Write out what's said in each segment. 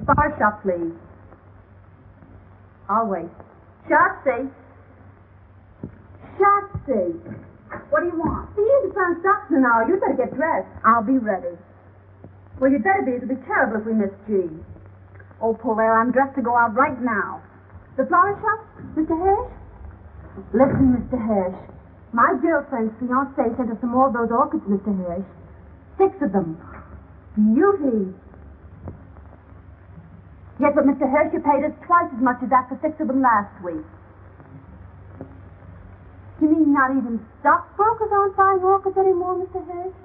The flower shop, please. I'll wait. Shotzi! Shotzi! What do you want? See, you found socks in an hour. You'd better get dressed. I'll be ready. Well, you'd better be. It'll be terrible if we miss G. Oh, Polaire, I'm dressed to go out right now. The flower shop? Mr. Hirsch? Listen, Mr. Hirsch. My girlfriend's fiancé sent us some more of those orchids, Mr. Hirsch. 6 of them. Beauty. Yes, but Mr. Hirsch, you paid us twice as much as that for 6 of them last week. You mean not even stockbrokers aren't buying orchids anymore, Mr. Hirsch?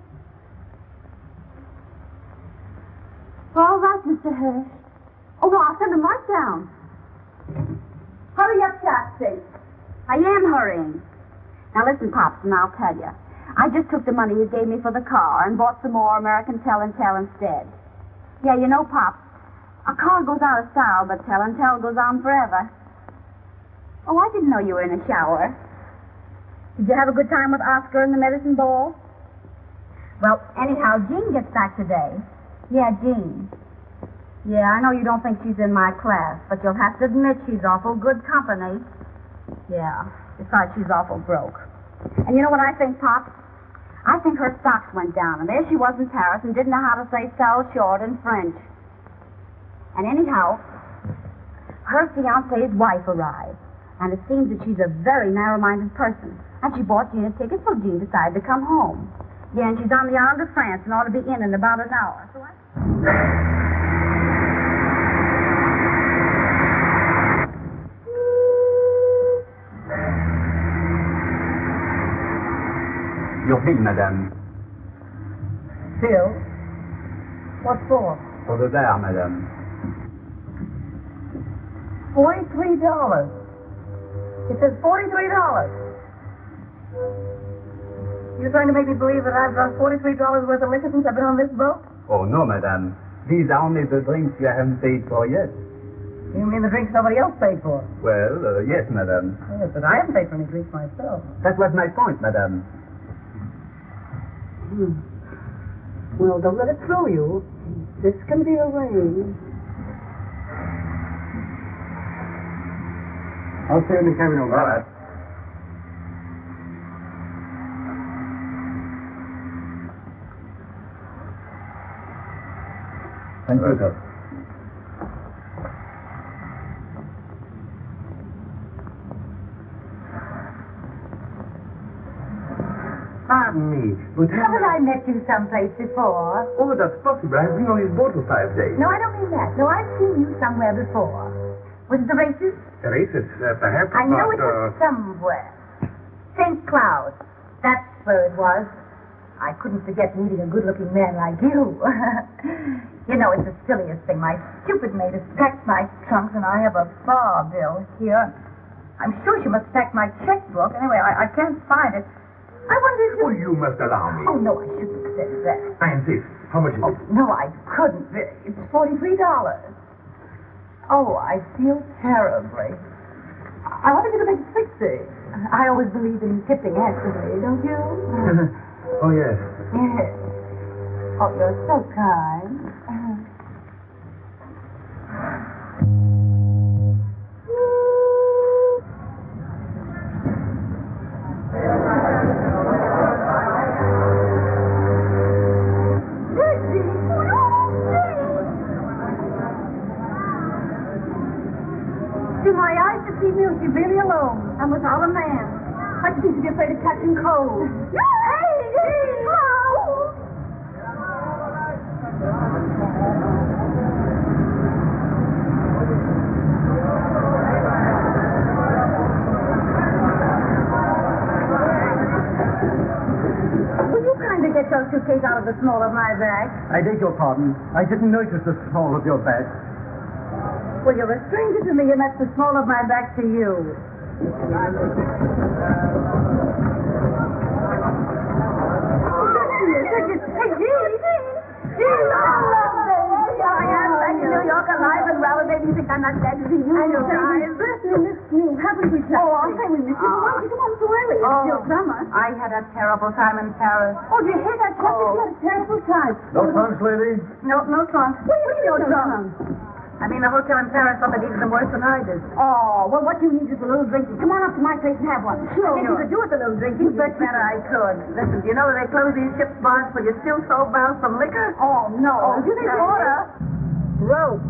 All right, Mr. Hirsch. Oh, no, I'll send them right down. Hurry up, Shotzi. I am hurrying. Now, listen, Pops, and I'll tell you. I just took the money you gave me for the car and bought some more American Tell and Tell instead. Yeah, you know, Pops, a car goes out of style, but Tell and Tell goes on forever. Oh, I didn't know you were in a shower. Did you have a good time with Oscar and the medicine ball? Well, anyhow, Jean gets back today. Yeah, Jean. Yeah, I know you don't think she's in my class, but you'll have to admit she's awful good company. Yeah, besides she's awful broke. And you know what I think, Pop? I think her stocks went down, and there she was in Paris and didn't know how to say sell short in French. And anyhow, her fiancé's wife arrived, and it seems that she's a very narrow-minded person. And she bought Jean a ticket, so Jean decided to come home. Yeah, and she's on the island of France and ought to be in about an hour. So Your bill, madame. Bill? What for? For the bar, madame. $43. It says $43. You're trying to make me believe that I've drunk $43 worth of liquor since I've been on this boat? Oh, no, madame. These are only the drinks you haven't paid for yet. You mean the drinks somebody else paid for? Well, yes, madame. Yes, but I haven't paid for any drinks myself. That was my point, madame. Well, don't let it throw you. This can be arranged. I'll stay in the cabin over. All right. Thank you, sir. Pardon me, but Haven't I met you someplace before? oh, that's possible. I've been on his boat for 5 days. No, I don't mean that. No, I've seen you somewhere before. Was it the races? Races, perhaps. I know but, it was somewhere. St. Cloud. That's where it was. I couldn't forget meeting a good-looking man like you. You know, it's the silliest thing. My stupid maid has packed my trunks, and I have a bar bill here. I'm sure she must have packed my checkbook. Anyway, I can't find it. I wonder if you... Oh, you must allow me. Oh, no, I shouldn't have said that. I insist. How much is Oh, it? no, I couldn't. It's $43. Oh, I feel terribly. I want to get a big 60. I always believe in tipping handsomely, don't you? Oh, yes. Yes. Oh, you're so kind. See, my eyes deceived me. Was she really alone? And without a man? I seem to be afraid of catching cold. Will you kindly get your suitcase out of the small of my bag? I beg your pardon. I didn't notice the small of your bag. Well, you're a stranger to me, and that's the small of my back to you. Hey, Gene! I am back in New York alive and well, and maybe you think I'm not glad to see you. I know, guys. We missed you. Haven't we, Chuck? Oh, I'll say we missed you. Why did you come home so early? It's still summer. I had a terrible time in Paris. Oh, did you hear that, Chuck? You had a terrible time. No trunks, lady? No trunk. What do you mean, no trunk? I mean, the hotel in Paris thought they needed them worse than I did. Oh, well, what you need is a little drinking. Come on up to my place and have one. Sure. I guess you could do with a little drinking. You bet I could. Listen, do you know that they close these ship's bars when you're still so bound from liquor? Oh, no. Oh, you think water? Broke.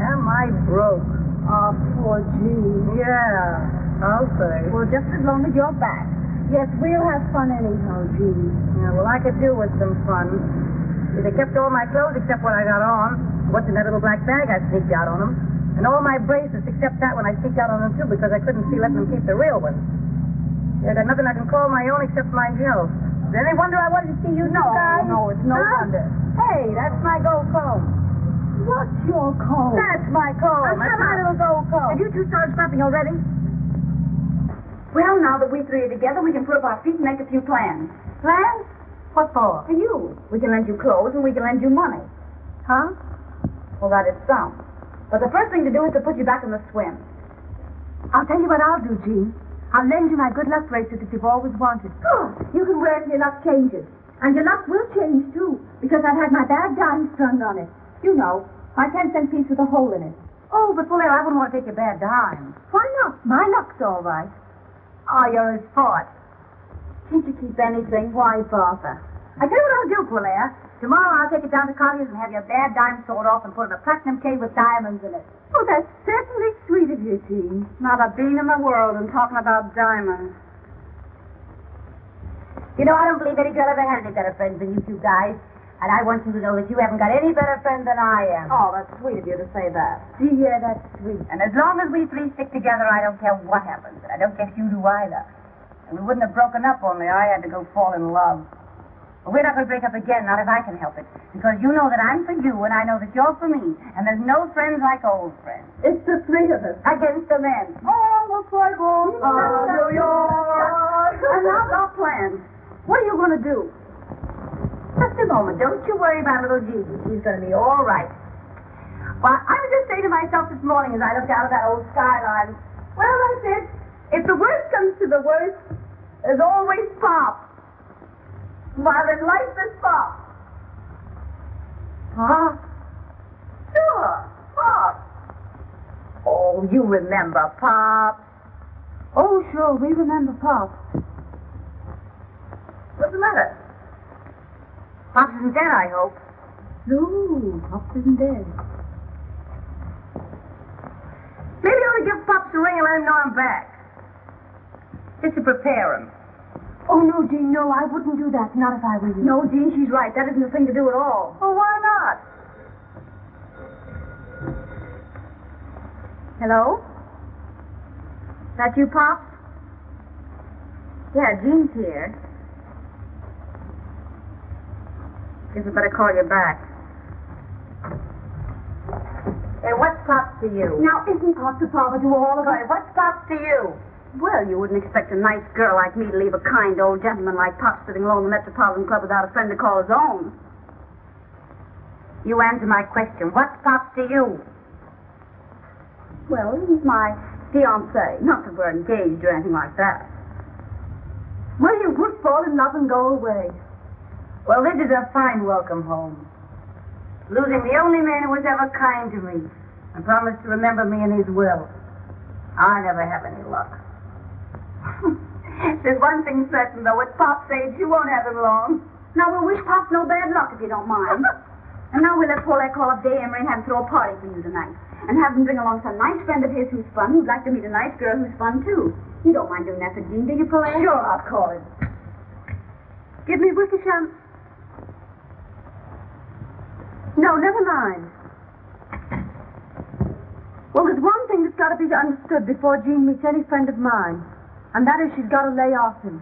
Am I broke? Oh, poor Jean. Yeah, I'll say. Well, just as long as you're back. Yes, we'll have fun anyhow, Jean. Yeah, well, I could do with some fun. They kept all my clothes except what I got on. What's in that little black bag I sneaked out on them. And all my bracelets except that one I sneaked out on them, too, because I couldn't see letting them keep the real ones. I got nothing I can call my own except my health. Is there any wonder I wanted to see you guys? No, it's no wonder. Hey, that's my gold comb. What's your comb? That's my comb. That's my little gold comb. Have you two started scrapping already? Well, now that we three are together, we can put up our feet and make a few plans. Plans? What for? For you. We can lend you clothes and we can lend you money. Huh? Well, that is some. But the first thing to do is to put you back in the swim. I'll tell you what I'll do, Jean. I'll lend you my good luck bracelet that you've always wanted. Good. You can wear it till your luck changes. And your luck will change, too, because I've had my bad dime strung on it. You know, my 10-cent piece with a hole in it. Oh, but Fuller, I wouldn't want to take your bad dime. Why not? My luck's all right. Oh, you're a sport. Can't you keep anything? Why, Bertha? I tell you what I'll do, Fuller. Tomorrow I'll take it down to Collier's and have your bad dime sawed off and put in a platinum cave with diamonds in it. Oh, that's certainly sweet of you, Jean. Not a bean in the world and talking about diamonds. You know, I don't believe any girl ever had any better friends than you two guys. And I want you to know that you haven't got any better friend than I am. Oh, that's sweet of you to say that. Yeah, that's sweet. And as long as we three stick together, I don't care what happens. And I don't guess you do either. And we wouldn't have broken up only I had to go fall in love. But we're not going to break up again, not if I can help it. Because you know that I'm for you, and I know that you're for me. And there's no friends like old friends. It's the three of us. Against the men. Oh, looks like old New York. And now our plans. What are you going to do? Just a moment. Don't you worry about little Gigi. She's going to be all right. Well, I was just saying to myself this morning as I looked out of that old skyline, well, I said, if the worst comes to the worst, there's always Pop. While in life there's Pop. Huh? Sure, Pop. Oh, you remember Pop. Oh, sure, we remember Pop. What's the matter? Pop isn't dead, I hope. No, Pop isn't dead. Maybe I ought to give Pops a ring and let him know I'm back. Just to prepare him. Oh, no, Jean, no, I wouldn't do that. Not if I were you. No, Jean, she's right. That isn't the thing to do at all. Well, why not? Hello? That you, Pop? Yeah, Jean's here. Guess I better call you back. Hey, what's Pops to you? Now, isn't Pop the father to all of us? Hey, what's Pops to you? Well, you wouldn't expect a nice girl like me to leave a kind old gentleman like Pop sitting alone in the Metropolitan Club without a friend to call his own. You answer my question. What's Pops to you? Well, he's my fiancé. Not that we're engaged or anything like that. Well, you would fall in love and go away. Well, this is a fine welcome home. Losing the only man who was ever kind to me and promised to remember me in his will. I never have any luck. There's one thing certain, though. With Pop's age, you won't have him long. Now, we'll wish Pop no bad luck, if you don't mind. And now we'll let Paulette call up Day Emery and have him throw a party for you tonight. And have him bring along some nice friend of his who's fun, who'd like to meet a nice girl who's fun, too. You don't mind doing that for Jean, do you, Paulette? Sure, I'll call him. Give me Wickersham. No, never mind. Well, there's one thing that's got to be understood before Jean meets any friend of mine. And that is she's got to lay off him.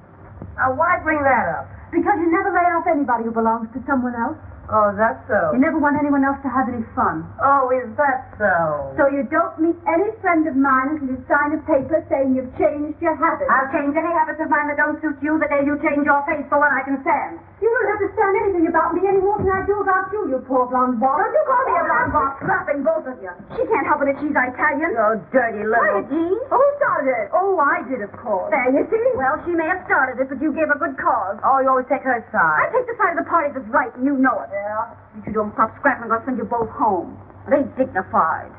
Now, why bring that up? Because you never lay off anybody who belongs to someone else. Oh, that's so. You never want anyone else to have any fun. Oh, is that so? So you don't meet any friend of mine until you sign a paper saying you've changed your habits. I'll change any habits of mine that don't suit you the day you change your face for what I can stand. You don't understand anything about me any more than I do about you, you poor blonde ball. Don't you call me a blonde ball, slapping both of you. She can't help it if she's Italian. You dirty little... Quiet, Jean. Who started it? Oh, I did, of course. There, you see? Well, she may have started it, but you gave a good cause. Oh, you always take her I side. take the side of the party that's right, and you know it. Yeah? If you don't stop scrapping, I'm going to send you both home. They dignified.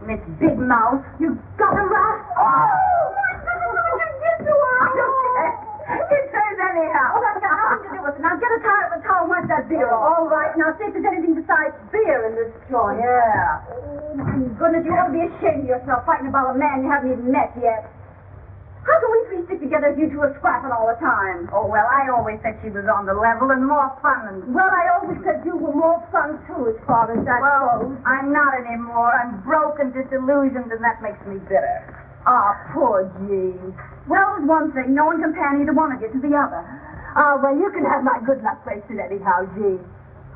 Miss Big Mouth, you got a rat. Oh, my goodness, what you did to her? I don't care. It says anyhow. Oh, that's got nothing to do with it. Now get a towel at the towel and wipe that beer off. All right, now see if there's anything besides beer in this joint. Yeah. Oh, my goodness, you ought to be ashamed of yourself fighting about a man you haven't even met yet. How can we three stick together if you two are scrapping all the time? Oh, well, I always said she was on the level and more fun than... Well, I always said you were more fun, too, as far as that goes. I'm not anymore. I'm broke and disillusioned, and that makes me bitter. Ah, poor Jean. Well, there's one thing. No one can pan either one of you to the other. Ah, well, you can have my good luck bracelet anyhow, Jean.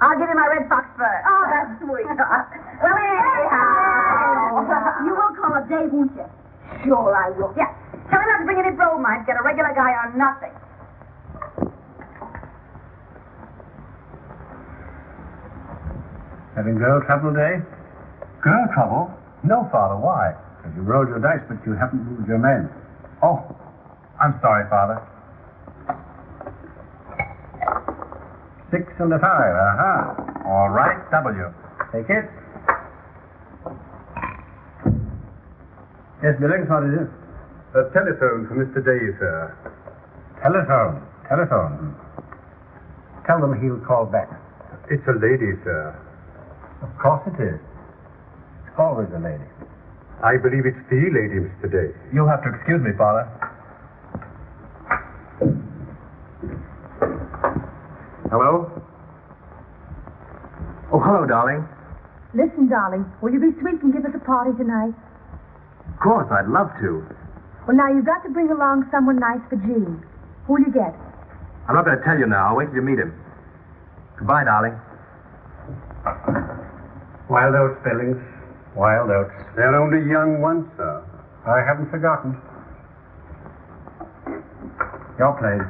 I'll give you my red fox fur. Oh, that's sweet. Well, anyhow. You will call up Dave, won't you? Sure I will. Yeah. Tell him not to bring any bromides. Get a regular guy or nothing. Having girl trouble today? Girl trouble? No, Father. Why? Because you rolled your dice, but you haven't moved your men. Oh, I'm sorry, Father. 6 and a 5. Aha. All right, W. Take it. Yes, Billings, what is it? A telephone for Mr. Day, sir. Telephone. Tell them he'll call back. It's a lady, sir. Of course it is. It's always a lady. I believe it's the lady, Mr. Day. You'll have to excuse me, Father. Hello? Oh, hello, darling. Listen, darling, will you be sweet and give us a party tonight? Of course, I'd love to. Well, now, you've got to bring along someone nice for Jean. Who'll you get? I'm not going to tell you now. I'll wait till you meet him. Goodbye, darling. Wild oats, Billings. Wild oats. They're only young ones, sir. I haven't forgotten. Your place.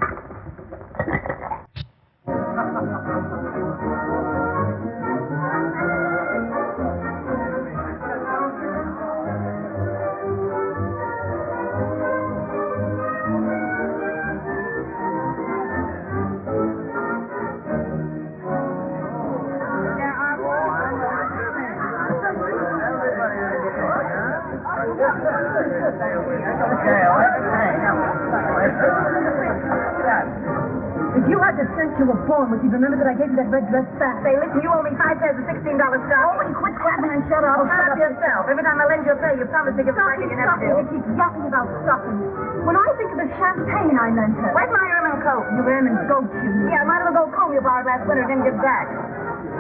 If you had the sense you were born with, you'd remember that I gave you that red dress back. Say, listen, you owe me 5 pairs of $16 stuff. Oh, will you quit clapping and shut up? Oh, shut up yourself. Every time I lend you a pair, you promise to give it back and you never do. You keep yapping about stuffing. When I think of the champagne I lent her... Where's my ermine coat? Your ermine goat shoes. Yeah, might as well go comb you borrowed last winter and didn't give back.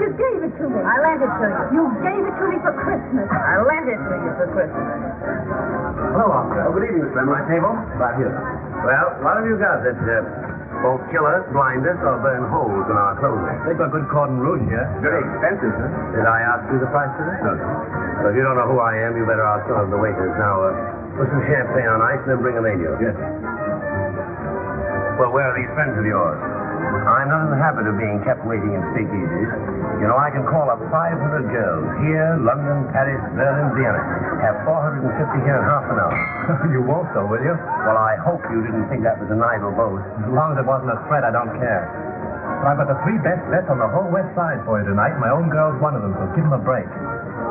You gave it to me. I lent it to you. You gave it to me for Christmas. I lent it to you for Christmas. Hello, Oscar. Good evening, Slim. My table? Right here. Well, what have you got that won't kill us, blind us, or burn holes in our clothing? They've got good cordon rouge here. Very expensive, sir. Did I ask you the price of it? No. Well, if you don't know who I am, you better ask some of the waiters. Now, put some champagne on ice and then bring a menu. Yes. Well, where are these friends of yours? I'm not in the habit of being kept waiting in speakeasies. You know, I can call up 500 girls here, London, Paris, Berlin, Vienna. Have 450 here in half an hour. You won't, though, will you? Well, I hope you didn't think that was an idle boast. As long as it wasn't a threat, I don't care. But I've got the 3 best bets on the whole West Side for you tonight. My own girl's one of them, so give them a break.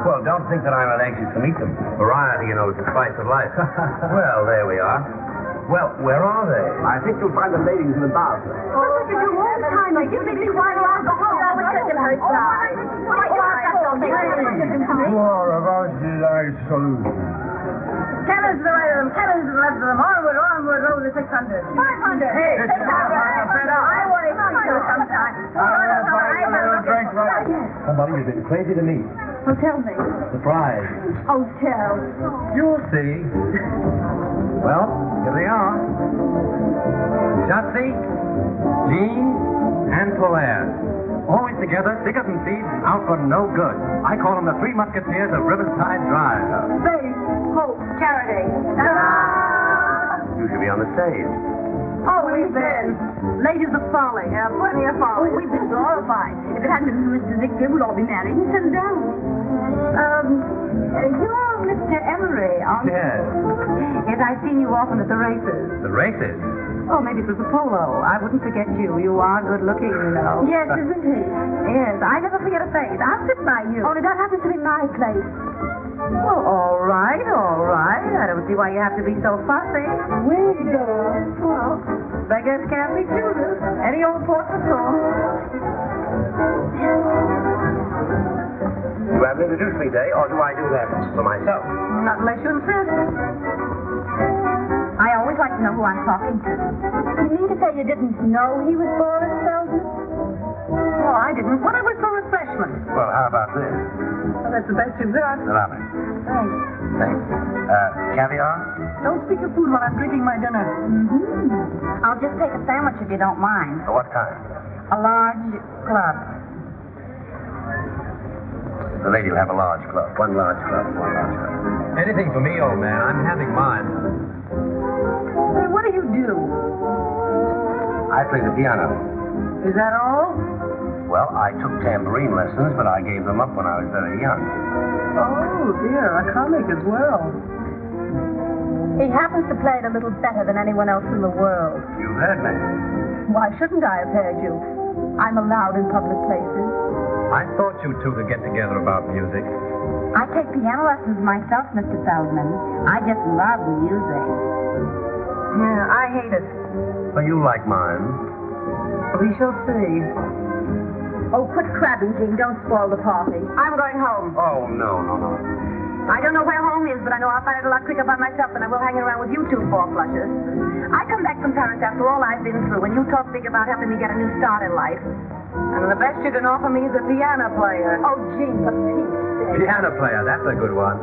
Well, don't think that I'm not anxious to meet them. Variety, you know, is the spice of life. Well, there we are. Well, where are they? I think you'll find the ladies in the bar, sir. Oh, what did you do all the time? Like, you make me quiet or I'll go home. I was taking her side. Ten is the right of them, 10 is the left of them. Onward, onward, over the 600. 500. Hey, 600. I want to see you sometime. Somebody you've been crazy to meet. Well, tell me. Surprise. Oh, tell. You'll see. Well, here they are. Shotzi, Jean, and Polaire. Always together, thicker than thieves, out for no good. I call them the 3 Musketeers of Riverside Drive. Faith, hope, charity. You should be on the stage. Oh, we've been. Ladies of Folly. Yeah, plenty of folly. Oh, we've been glorified. If it hadn't been for Mr. Ziegler, we'd all be married and settled down. You're Mr. Emery, aren't you? Yes. Yes, I've seen you often at the races. The races? Oh, maybe it was a polo. I wouldn't forget you. You are good looking, you know. Yes, isn't he? Yes, I never forget a face. I'll sit by you. Only that happens to be my place. Well, all right, all right. I don't see why you have to be so fussy. Where go? Well, beggars can't be choosers. Any old portrait song. You haven't introduced me, Day, or do I do that for myself? Not unless you insist. I always like to know who I'm talking to. You mean to say you didn't know he was Boris Feldman? Oh, I didn't. What it was for refreshment. Well, how about this? Well, that's the best you've got. Allow me. Thanks. Thanks. Caviar? Don't speak of food while I'm drinking my dinner. Mm-hmm. I'll just take a sandwich if you don't mind. What kind? A large club. The lady will have a large club. One large club. One large club. Anything for me, old man. I'm having mine. Hey, what do you do? I play the piano. Is that all? Well, I took tambourine lessons, but I gave them up when I was very young. Oh, dear, a comic as well. He happens to play it a little better than anyone else in the world. You heard me. Why shouldn't I have heard you? I'm allowed in public places. I thought you two could get together about music. I take piano lessons myself, Mr. Feldman. I just love music. Yeah, I hate it. Well, you like mine. We shall see. Oh, quit crabbing, Jean. Don't spoil the party. I'm going home. Oh, no. I don't know where home is, but I know I'll find it a lot quicker by myself than I will hanging around with you two four-flushers. I come back from Paris after all I've been through, and you talk big about helping me get a new start in life. And the best you can offer me is a piano player. Oh, Jean, for Pete's sake. Piano player, that's a good one.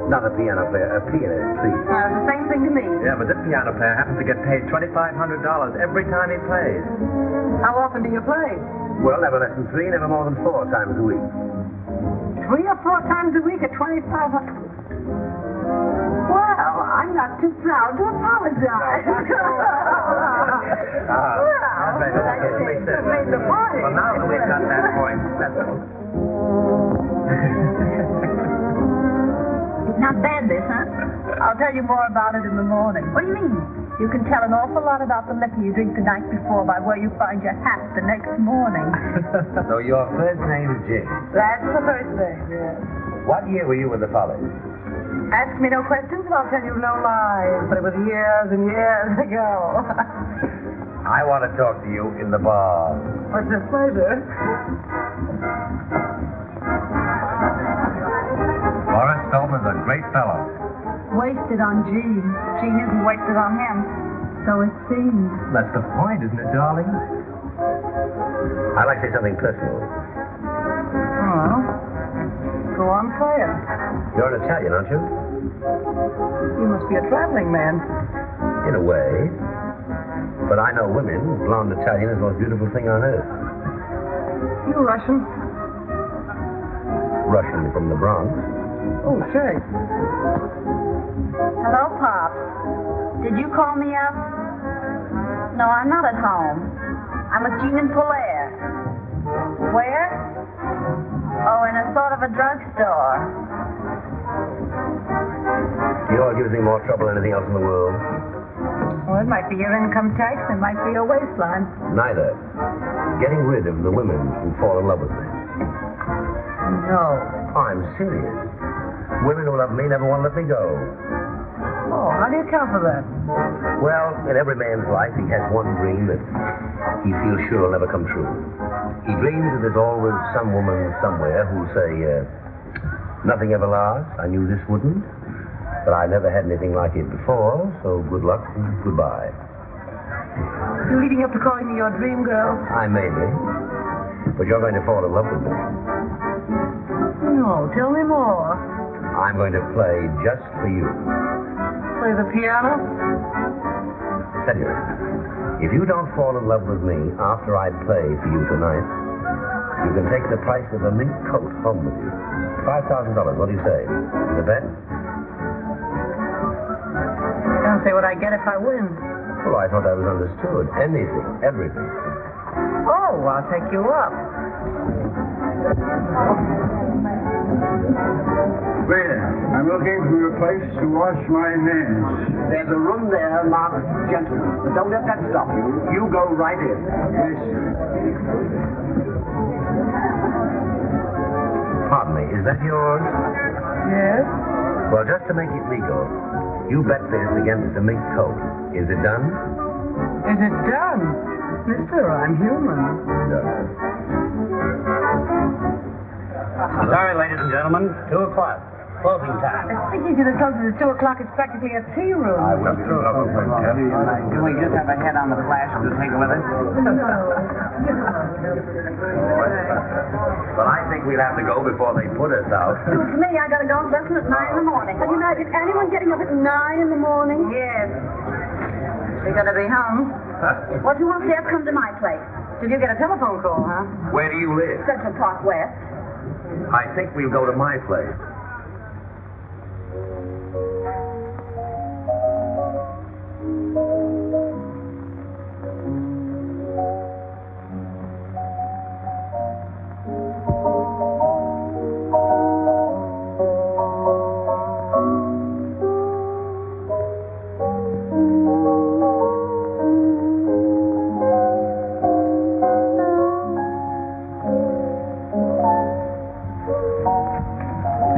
Not a piano player, a pianist, please. It's the same thing to me. Yeah, but this piano player happens to get paid $2,500 every time he plays. How often do you play? Well, never less than 3, never more than 4 times a week. 3 or 4 times a week at $2,500. Well, I'm not too proud to apologize. Made the party. Well, now that we've got that point settled. Not bad, this, huh? I'll tell you more about it in the morning. What do you mean? You can tell an awful lot about the liquor you drink the night before by where you find your hat the next morning. So your first name is Jim. That's the first thing, yes. What year were you in the Follies? Ask me no questions and I'll tell you no lies. But it was years and years ago. I want to talk to you in the bar. What's your pleasure? Boris Feldman's a great fellow. Wasted on Jean. Jean isn't wasted on him. So it seems. That's the point, isn't it, darling? I'd like to say something personal. Oh. Go on, play it. You're an Italian, aren't you? You must be a traveling man. In a way. But I know women. Blonde Italian is the most beautiful thing on earth. You Russian? Russian from the Bronx. Oh, say. Hello, Pop. Did you call me up? No, I'm not at home. I'm with Jean and Polaire. Where? Oh, in a sort of a drugstore. You know what gives me more trouble than anything else in the world? Well, it might be your income tax. It might be your waistline. Neither. Getting rid of the women who fall in love with me. No. I'm serious. Women who love me never want to let me go. Oh, how do you account for that? Well, in every man's life, he has one dream that he feels sure will never come true. He dreams that there's always some woman somewhere who'll say, nothing ever lasts. I knew this wouldn't. But I never had anything like it before, so good luck and goodbye. You're leading up to calling me your dream girl? I may be. But you're going to fall in love with me. No, tell me more. I'm going to play just for you. Play the piano? Tell you, if you don't fall in love with me after I play for you tonight, you can take the price of a mink coat home with you. $5,000. What do you say? The bet? Don't say what I get if I win. Well, I thought that was understood. Anything, everything. Oh, I'll take you up. Waiter, I'm looking for a place to wash my hands. There's a room there marked gentlemen. But don't let that stop you. You go right in. Yes, sir. Pardon me, is that yours? Yes? Well, just to make it legal, you bet this against the mink coat. Is it done? Is it done? Mister, I'm human. Sorry, ladies and gentlemen. 2 o'clock. Closing time. Speaking to the closest at 2 o'clock, it's practically a tea room. I will be trouble for Kelly. Can we just have a head on the flash to take with us? Well, I think we'll have to go before they put us out. Suits me. I gotta go and listen at 9 in the morning. Can you imagine anyone getting up at 9 in the morning? Yes. You're gonna be home. Well, if you want to come to my place. Did you get a telephone call, huh? Where do you live? Central Park West. I think we'll go to my place.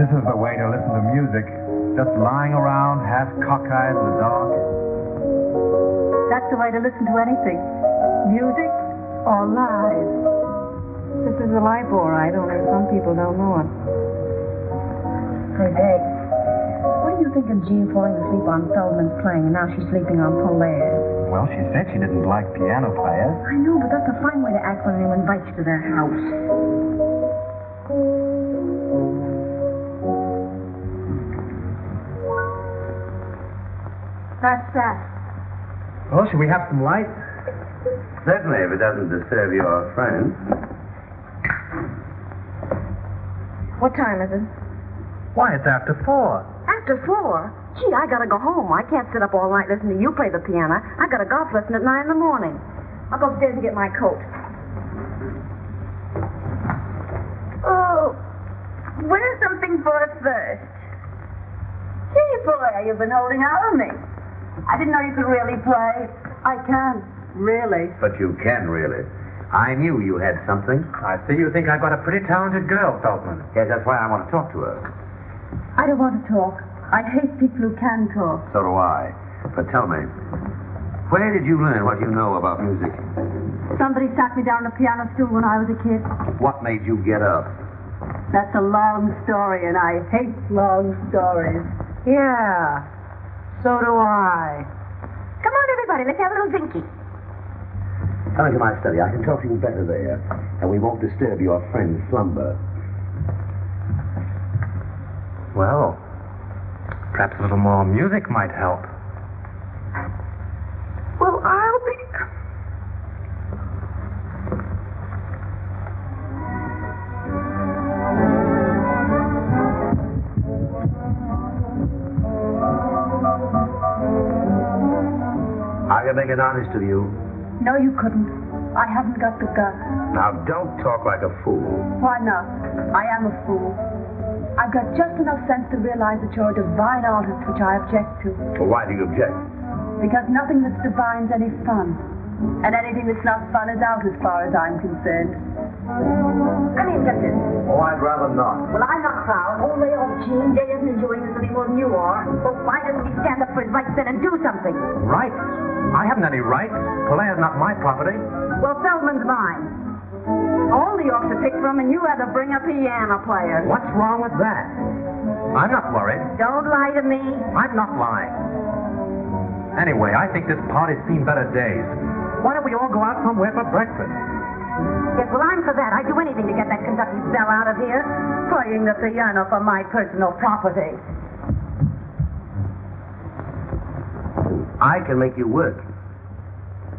This is the way to listen to music. Just lying around, half cockeyed in the dark. That's the way to listen to anything. Music or live. This is a life, all right, only some people don't know it. Say, Peg, what do you think of Jean falling asleep on Feldman's playing and now she's sleeping on Polaire? Well, she said she didn't like piano players. I know, but that's a fine way to act when anyone invites you to their house. That's that. Well, should we have some light? Certainly, if it doesn't disturb your friend. What time is it? Why, it's after 4. After 4? Gee, I gotta go home. I can't sit up all night listening to you play the piano. I got a golf lesson at 9 in the morning. I'll go upstairs and get my coat. Oh, where's something for a thirst? Gee, boy, you've been holding out on me. I didn't know you could really play. I can, really. But you can, really. I knew you had something. I see you think I've got a pretty talented girl, Feldman. Yes, that's why I want to talk to her. I don't want to talk. I hate people who can talk. So do I. But tell me, where did you learn what you know about music? Somebody sat me down on a piano stool when I was a kid. What made you get up? That's a long story, and I hate long stories. Yeah, so do I. Come on, everybody, let's have a little drinky. Come into my study. I can talk to you better there, and we won't disturb your friend's slumber. Well, perhaps a little more music might help. Well, I'll be... I can make an artist of you. No, you couldn't. I haven't got the guts. Now, don't talk like a fool. Why not? I am a fool. I've got just enough sense to realize that you're a divine artist, which I object to. Well, why do you object? Because nothing that's divine's any fun. And anything that's not fun is out as far as I'm concerned. Come in, Justice. Oh, I'd rather not. Well, I'm not proud. Oh, lay off, Gene. Jay isn't enjoying this any more than you are. Well, why doesn't he stand up for his rights then and do something? Rights? I haven't any rights. Polaire's not my property. Well, Feldman's mine. All the Yorks are picked from, and you had to bring a piano player. What's wrong with that? I'm not worried. Don't lie to me. I'm not lying. Anyway, I think this party's seen better days. Why don't we all go out somewhere for breakfast? Yes, well, I'm for that. I'd do anything to get that Kentucky belle out of here. Playing the piano for my personal property. I can make you work.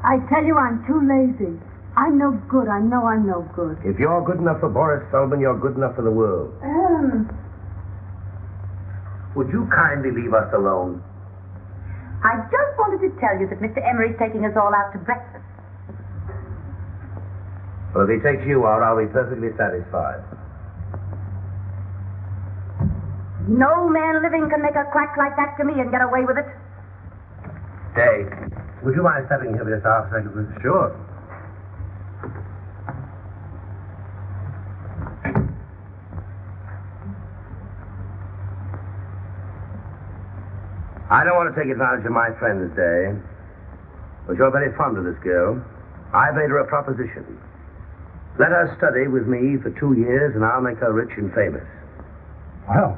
I tell you, I'm too lazy. I'm no good. I know I'm no good. If you're good enough for Boris Feldman, you're good enough for the world. Would you kindly leave us alone? I just wanted to tell you that Mr. Emery's taking us all out to breakfast. Well, if he takes you out, I'll be perfectly satisfied. No man living can make a crack like that to me and get away with it. Day, would you mind stepping here for just half a second, please? Sure. I don't want to take advantage of my friend this day, but you're very fond of this girl. I made her a proposition. Let her study with me for 2 years, and I'll make her rich and famous. Well,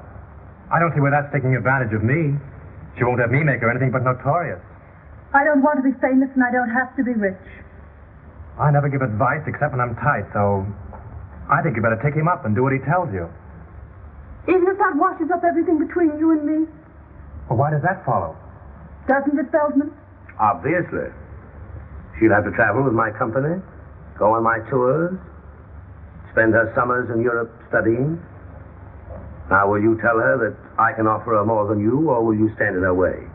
I don't see where that's taking advantage of me. She won't have me make her anything but notorious. I don't want to be famous and I don't have to be rich. I never give advice except when I'm tight, so I think you better take him up and do what he tells you. Even if that washes up everything between you and me? Well, why does that follow? Doesn't it, Feldman? Obviously. She'll have to travel with my company, go on my tours, spend her summers in Europe studying. Now, will you tell her that I can offer her more than you, or will you stand in her way?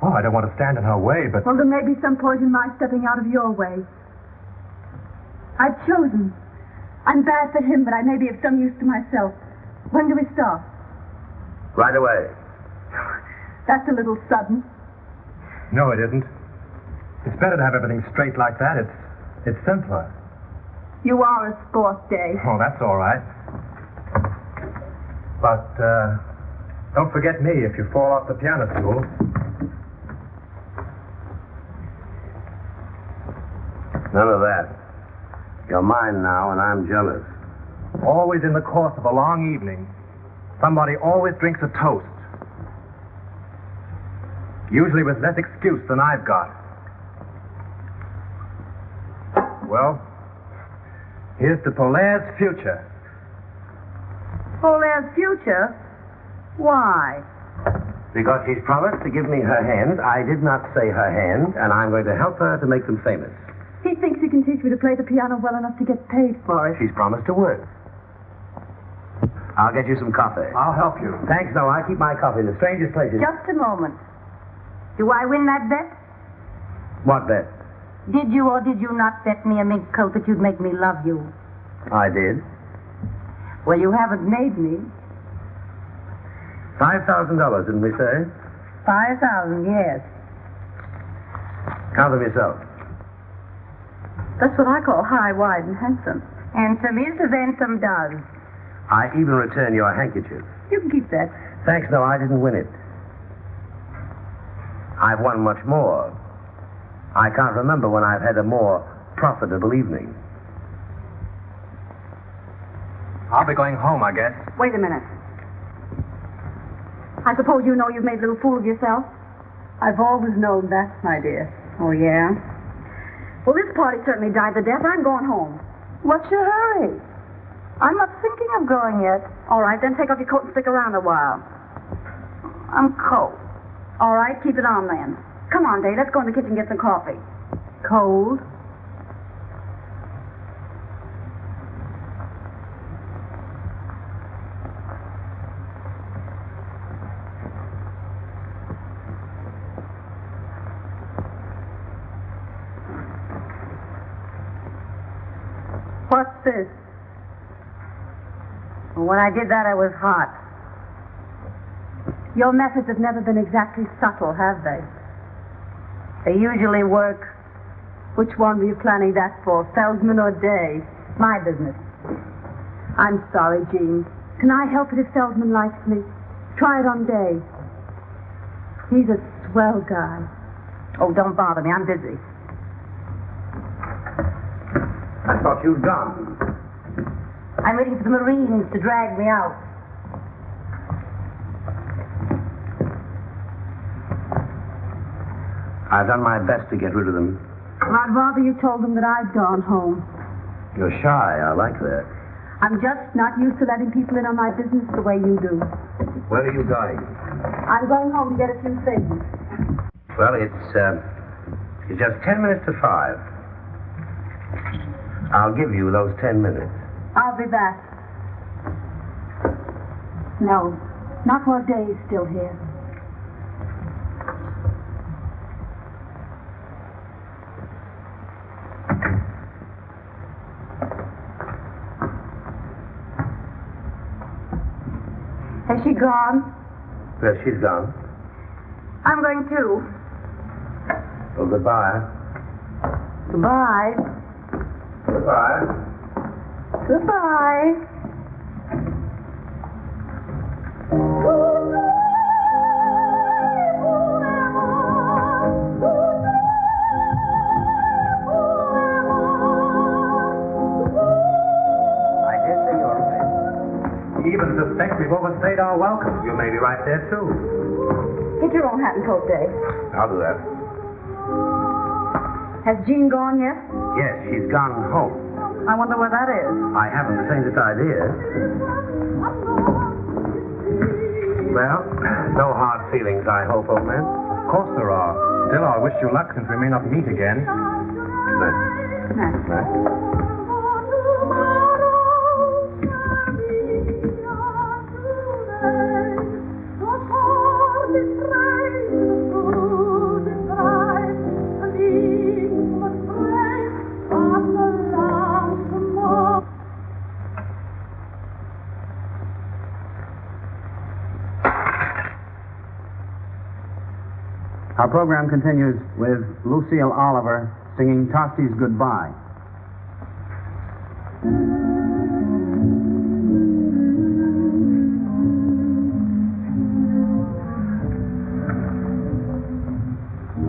Oh, I don't want to stand in her way, but... Well, there may be some point in my stepping out of your way. I've chosen. I'm bad for him, but I may be of some use to myself. When do we start? Right away. That's a little sudden. No, it isn't. It's better to have everything straight like that. It's simpler. You are a sport, Dave. Oh, that's all right. But, don't forget me if you fall off the piano stool. None of that. You're mine now, and I'm jealous. Always in the course of a long evening, somebody always drinks a toast. Usually with less excuse than I've got. Well, here's to Polaire's future. Polaire's future? Why? Because she's promised to give me her hand. I did not say her hand, and I'm going to help her to make them famous. He thinks he can teach me to play the piano well enough to get paid for it. She's promised to work. I'll get you some coffee. I'll help you. Thanks, no, I keep my coffee in the strangest places. Just a moment. Do I win that bet? What bet? Did you or did you not bet me a mink coat that you'd make me love you? I did. Well, you haven't made me. $5,000, didn't we say? 5,000, yes. Count them yourself. That's what I call high, wide, and handsome. Handsome is as handsome does. I even return your handkerchief. You can keep that. Thanks, no, I didn't win it. I've won much more. I can't remember when I've had a more profitable evening. I'll be going home, I guess. Wait a minute. I suppose you know you've made a little fool of yourself? I've always known that, my dear. Oh, yeah? Well, this party certainly died the death. I'm going home. What's your hurry? I'm not thinking of going yet. All right, then take off your coat and stick around a while. I'm cold. All right, keep it on then. Come on, Dave, let's go in the kitchen and get some coffee. Cold? What's this? When I did that, I was hot. Your methods have never been exactly subtle, have they? They usually work. Which one were you planning that for, Feldman or Day? My business. I'm sorry, Jean. Can I help it if Feldman likes me? Try it on Day. He's a swell guy. Oh, don't bother me. I'm busy. I thought you'd gone. I'm waiting for the Marines to drag me out. I've done my best to get rid of them. I'd rather you told them that I'd gone home. You're shy. I like that. I'm just not used to letting people in on my business the way you do. Where are you going? I'm going home to get a few things. Well, it's just 10 minutes to 5. I'll give you those 10 minutes. I'll be back. No, not while Day's still here. Has she gone? Well, she's gone. I'm going too. Well, goodbye. Goodbye. Goodbye. Goodbye. I dare say you're right. Even suspect we've overstayed our welcome. You may be right there, too. Get your own hat and coat, Dave. I'll do that. Has Jean gone yet? Yes, she's gone home. I wonder where that is. I haven't the faintest idea. Well, no hard feelings, I hope, old man. Of course there are. Still, I wish you luck since we may not meet again. Good night. Nice. Night. Our program continues with Lucille Oliver singing Tosti's Goodbye.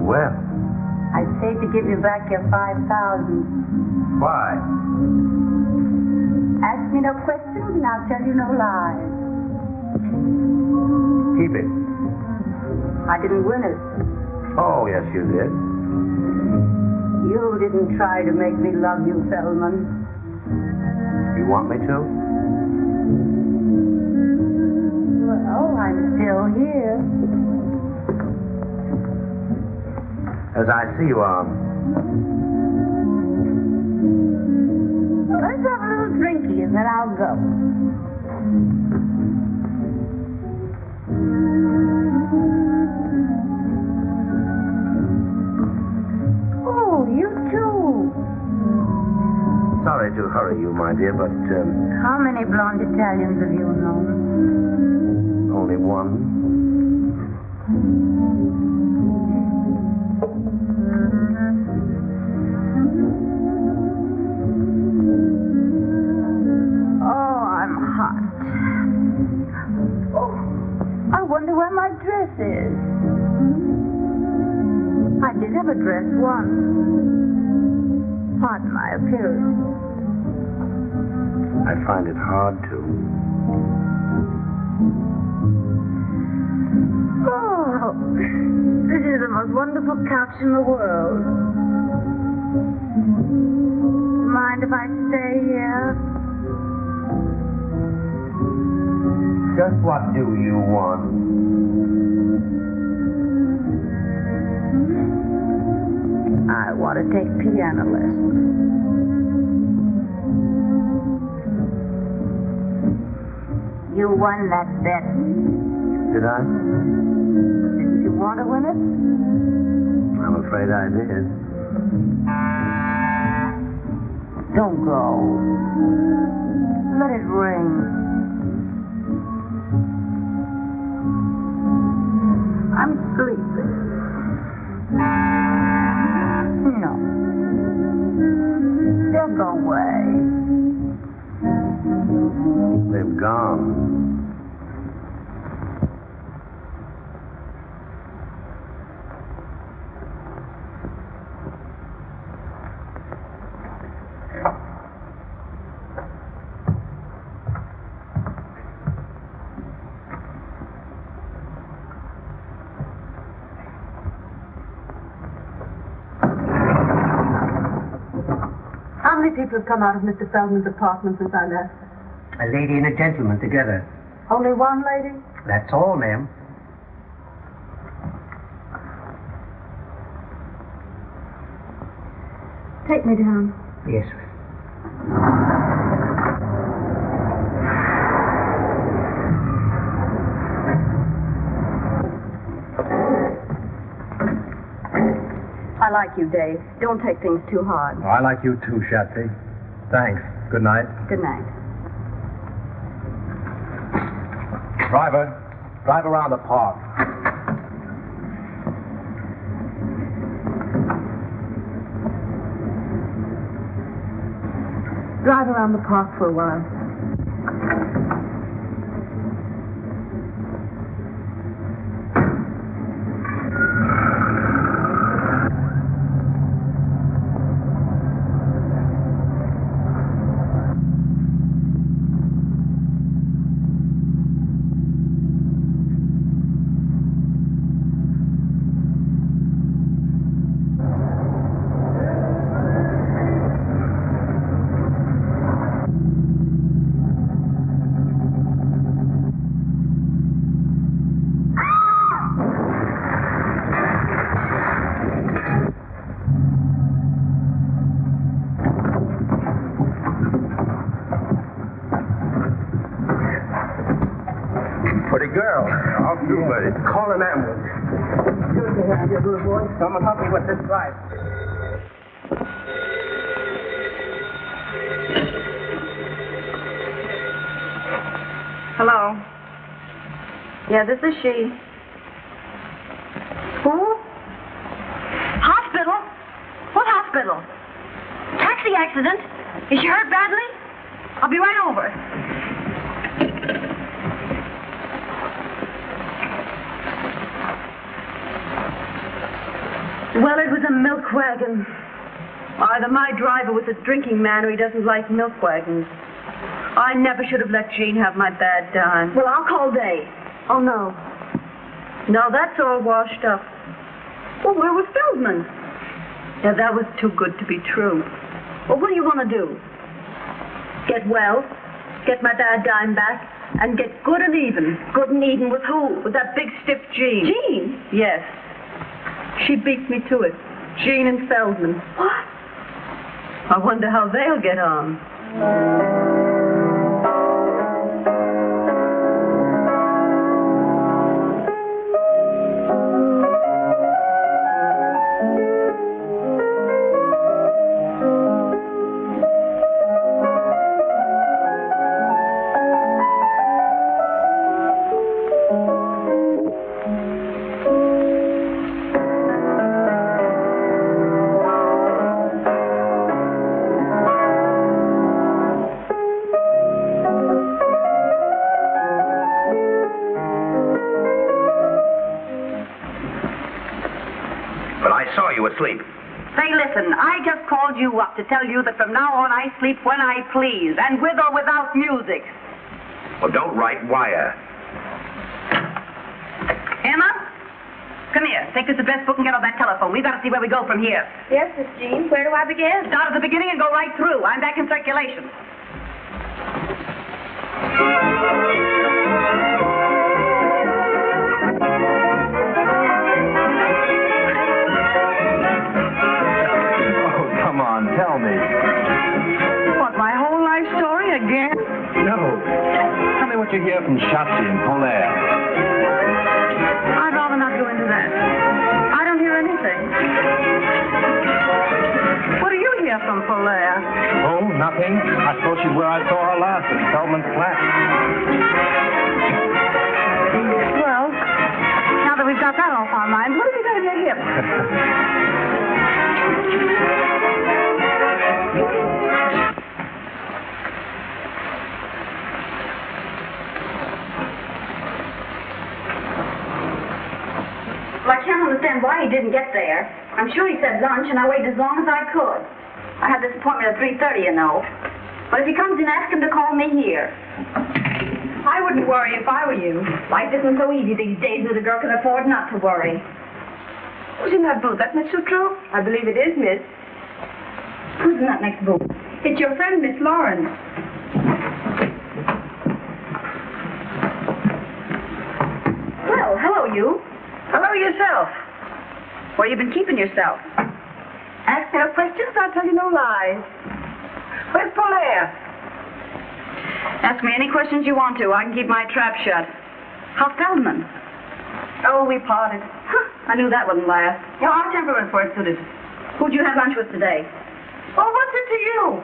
Well, I say to give you back your 5,000. why? Ask me no questions and I'll tell you no lies. Keep it. I didn't win it. Oh, yes, you did. You didn't try to make me love you, Feldman. You want me to? Well, I'm still here. As I see you are. Let's have a little drinky and then I'll go. Oh, you too. Sorry to hurry you, my dear, but How many blonde Italians have you known? only one. Oh, I'm hot. Oh, I wonder where my dress is. I did have a dress once. Pardon my appearance. I find it hard to. Oh, this is the most wonderful couch in the world. Mind if I stay here? Just what do you want? I want to take piano lessons. You won that bet. Did I? Didn't you want to win it? I'm afraid I did. Don't go. Let it ring. I'm sleepy. No. They'll go away. They've gone. How many people have come out of Mr. Feldman's apartment since I left? A lady and a gentleman together. Only one lady? That's all, ma'am. Take me down. Yes, sir. I like you, Dave. Don't take things too hard. Oh, I like you too, Shatsy. Thanks. Good night. Good night. Driver, drive around the park. Drive around the park for a while. Pretty girl. I'll do, buddy. Call an ambulance. Good to have you, little boy. Someone help me with this drive. Hello. Yeah, this is she. Who? Hospital? What hospital? Taxi accident? Is she hurt badly? I'll be right over. Well, it was a milk wagon. Either my driver was a drinking man or he doesn't like milk wagons. I never should have let Jean have my bad dime. Well, I'll call Dave. Oh, no. No, that's all washed up. Well, where was Feldman? Yeah, that was too good to be true. Well, what do you want to do? Get well, get my bad dime back, and get good and even. Good and even with who? With that big stiff Jean. Jean? Yes. She beat me to it. Jean and Feldman. What? I wonder how they'll get on. Asleep. Say, listen, I just called you up to tell you that from now on I sleep when I please, and with or without music. Well, don't write wire. Emma? Come here. Take this address book and get on that telephone. We've got to see where we go from here. Yes, Miss Jean. Where do I begin? Start at the beginning and go right through. I'm back in circulation. Tell me. What, my whole life story again? No. Tell me what you hear from Shotzi and Polaire. I'd rather not go into that. I don't hear anything. What do you hear from Polaire? Oh, nothing. I suppose she's where I saw her last, at Feldman's flat. Well, now that we've got that off our minds, what have you got in your hip? Well, I can't understand why he didn't get there. I'm sure he said lunch, and I waited as long as I could. I had this appointment at 3:30, you know. But if he comes in, ask him to call me here. I wouldn't worry if I were you. Life isn't so easy these days that a girl can afford not to worry. Who's in that booth? That Miss Sutro? I believe it is, Miss. Who's in that next booth? It's your friend, Miss Lawrence. Well, hello, you. Hello yourself. Where you been keeping yourself? Ask her questions, I'll tell you no lies. Where's Polaire? Ask me any questions you want to. I can keep my trap shut. How's Feldman? Oh, we parted. Huh, I knew that wouldn't last. Our temperament for it suited. Who'd you have lunch with today? Oh, what's it to you?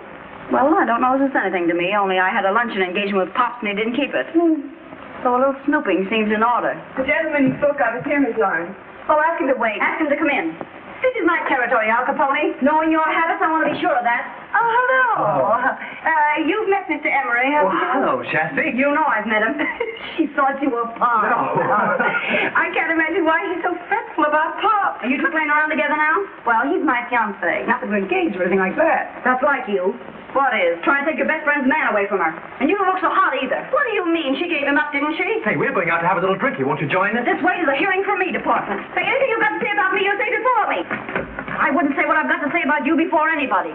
Well, I don't know if it's anything to me, only I had a luncheon engagement with Pops and he didn't keep it. so a little snooping seems in order. The gentleman you spoke of is here, Miss Lawrence. Oh, ask him to wait. Ask him to come in. This is my territory, Al Capone. Knowing your habits, I want to be sure of that. Oh, hello. You've met Mr. Emery, haven't you? hello, Shasty. You know I've met him. She thought you were Pop. No. I can't imagine why she's so fretful about Pop. Are you two playing around together now? Well, he's my fiancé. Not that we're engaged or anything like that. That's like you. What is? Trying to take your best friend's man away from her. And you don't look so hot either. What do you mean? She gave him up, didn't she? Hey, we're going out to have a little drink. Won't you join us? This way to the hearing from me department. Say anything you've got to say about me, you say before me. I wouldn't say what I've got to say about you before anybody.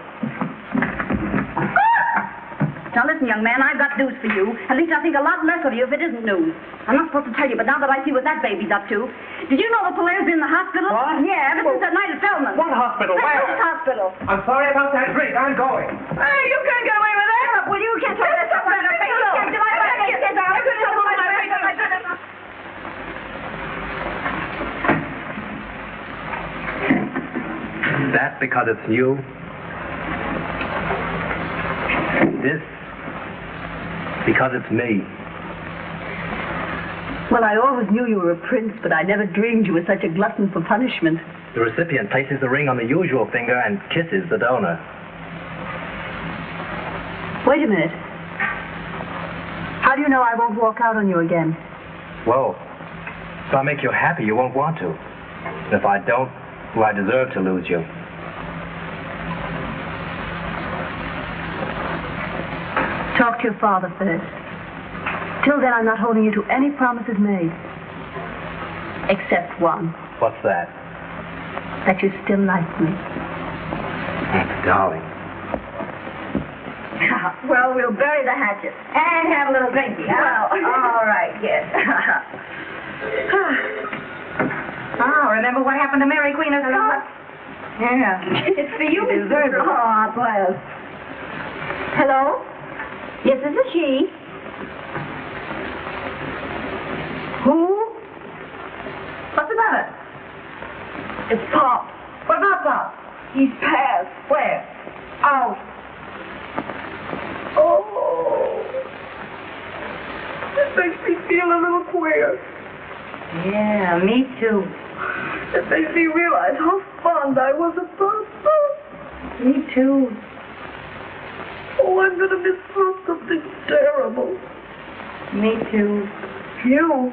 Now listen, young man, I've got news for you. At least I think a lot less of you if it isn't news. I'm not supposed to tell you, but now that I see what that baby's up to. Did you know the Polair's in the hospital? What? Yeah, ever since that night at Feldman. What hospital? That Where? Coast hospital. I'm sorry about that drink. I'm going. Hey, you can't get away with that. Well, you can't talk this up better. You can't get my back. I couldn't tell my back. That because it's you? This because it's me. Well, I always knew you were a prince, but I never dreamed you were such a glutton for punishment. The recipient places the ring on the usual finger and kisses the donor. Wait a minute. How do you know I won't walk out on you again? Whoa. If I make you happy, you won't want to. And if I don't, well, I deserve to lose you. Talk to your father first. Till then, I'm not holding you to any promises made. Except one. What's that? That you still like me. Darling. Well, we'll bury the hatchet and have a little drinky. Well, all right, yes. Oh, remember what happened to Mary Queen of Scots? Yeah. It's for you, Miss Gerber. Oh, well. Hello? Yes, this is she. Who? What's the matter? It's Pop. What about Pop? He's passed. Where? Out. Oh. This makes me feel a little queer. Yeah, me too. It makes me realize how fond I was of Pop. Me too. Oh, I'm going to miss something terrible. Me too. You?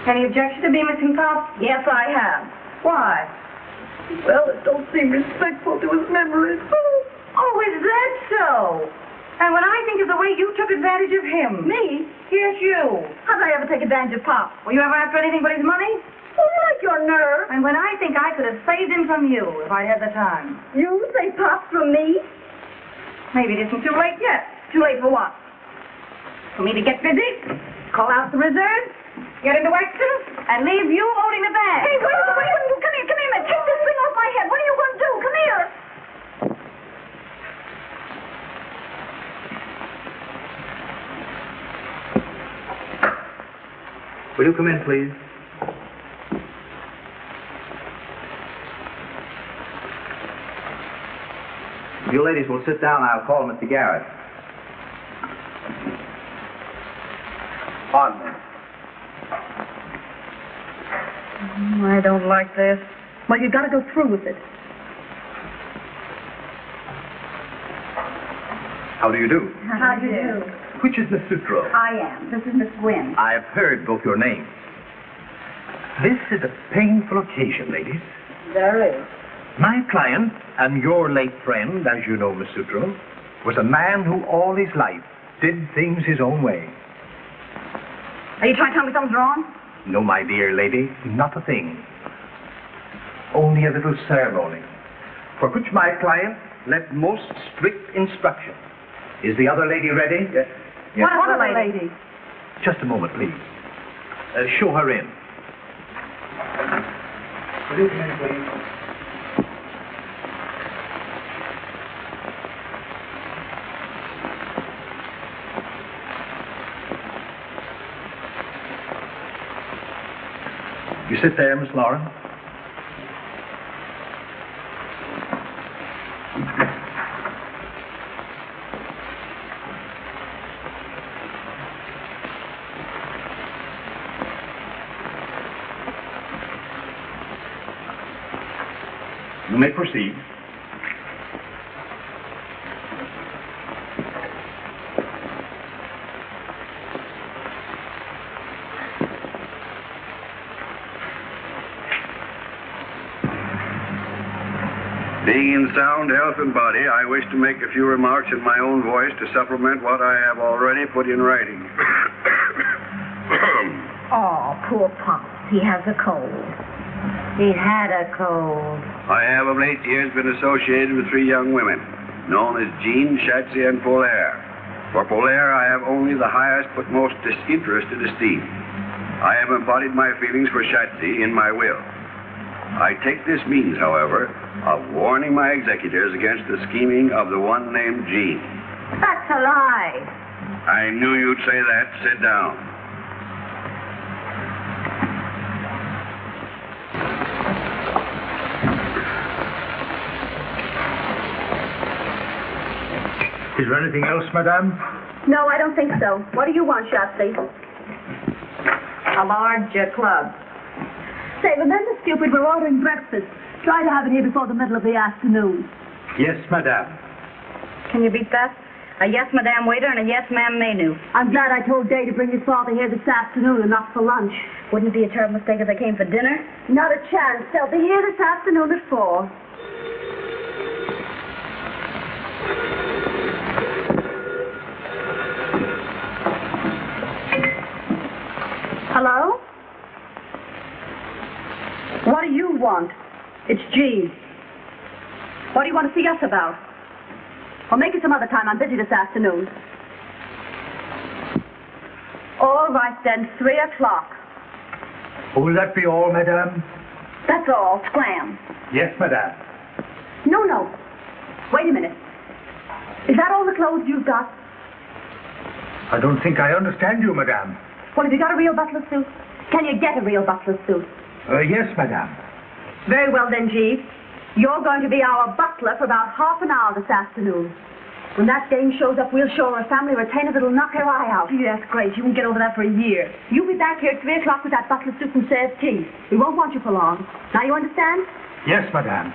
Any objection to me missing Pop? Yes, I have. Why? Well, it don't seem respectful to his memory. Oh, is that so? And when I think of the way you took advantage of him. Me? Yes, you. How did I ever take advantage of Pop? Were you ever after anything but his money? Oh, you like your nerve. And when I think I could have saved him from you if I had the time. You say Pop from me? Maybe it isn't too late yet. Too late for what? For me to get busy, call out the reserves, get into Wexton, and leave you holding the bag. Hey, wait, come here, man. Take this thing off my head. What are you going to do? Come here. Will you come in, please? You ladies will sit down. I'll call Mr. Garrett. Pardon me. I don't like this. Well, you got to go through with it. How do you do? How do you do? Which is Miss Sutro? I am. This is Miss Gwynn. I've heard both your names. This is a painful occasion, ladies. There is. My client and your late friend, as you know, Miss Sutro, was a man who all his life did things his own way. Are you trying to tell me something's wrong? No, my dear lady, not a thing. Only a little ceremony, for which my client left most strict instruction. Is the other lady ready? Yes. What other lady? Just a moment, please. Show her in. Will you come in, please? You sit there, Miss Lauren. You may proceed. Being in sound health and body, I wish to make a few remarks in my own voice to supplement what I have already put in writing. Oh, poor Pops. He has a cold. He had a cold. I have of late years been associated with 3 young women, known as Jean, Shatsy, and Polaire. For Polaire, I have only the highest but most disinterested esteem. I have embodied my feelings for Shatsy in my will. I take this means, however, of warning my executors against the scheming of the one named Jean. That's a lie. I knew you'd say that. Sit down. Is there anything else, madame? No, I don't think so. What do you want, Shatsy? A large club. Say, remember, stupid, we're ordering breakfast. Try to have it here before the middle of the afternoon. Yes, madame. Can you beat that? A yes, madame waiter and a yes, ma'am menu. I'm glad I told Day to bring his father here this afternoon and not for lunch. Wouldn't it be a terrible mistake if they came for dinner? Not a chance. They'll be here this afternoon at 4. Hello? What do you want? It's Jean. What do you want to see us about? Well, make it some other time. I'm busy this afternoon. All right, then. 3 o'clock. Will that be all, madame? That's all. Scram. Yes, madame. No. Wait a minute. Is that all the clothes you've got? I don't think I understand you, madame. Well, have you got a real butler suit? Can you get a real butler suit? Yes, madame. Very well, then, Jeeves. You're going to be our butler for about half an hour this afternoon. When that dame shows up, we'll show her a family retainer that'll knock her eye out. Gee, that's great. You won't get over that for a year. You'll be back here at 3 o'clock with that butler suit and serve tea. We won't want you for long. Now you understand? Yes, madame.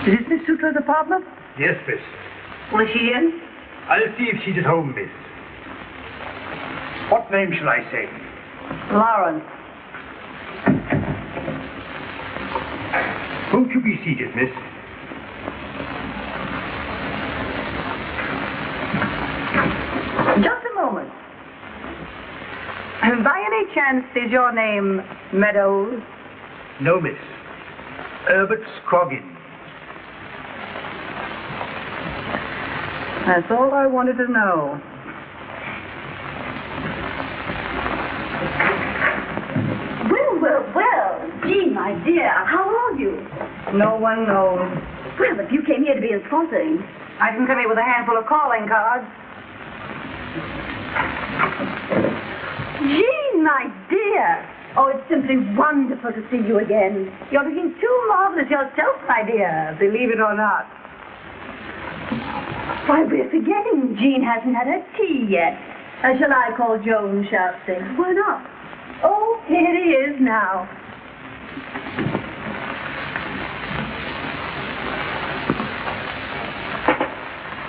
Is this Miss Sutra's apartment? Yes, miss. Was she in? I'll see if she's at home, miss. What name shall I say? Lawrence. Won't you be seated, miss? Just a moment. By any chance, is your name Meadows? No, miss. Herbert Scroggins. That's all I wanted to know. Well. Gee, my dear, how are you? No one knows. Well, if you came here to be insulting. I didn't come here with a handful of calling cards. Jean, my dear. Oh, it's simply wonderful to see you again. You're looking too marvelous yourself, my dear. Believe it or not. Why, we're forgetting Jean hasn't had her tea yet. Shall I call Joan Shatsy? Why not? Oh, here he is now.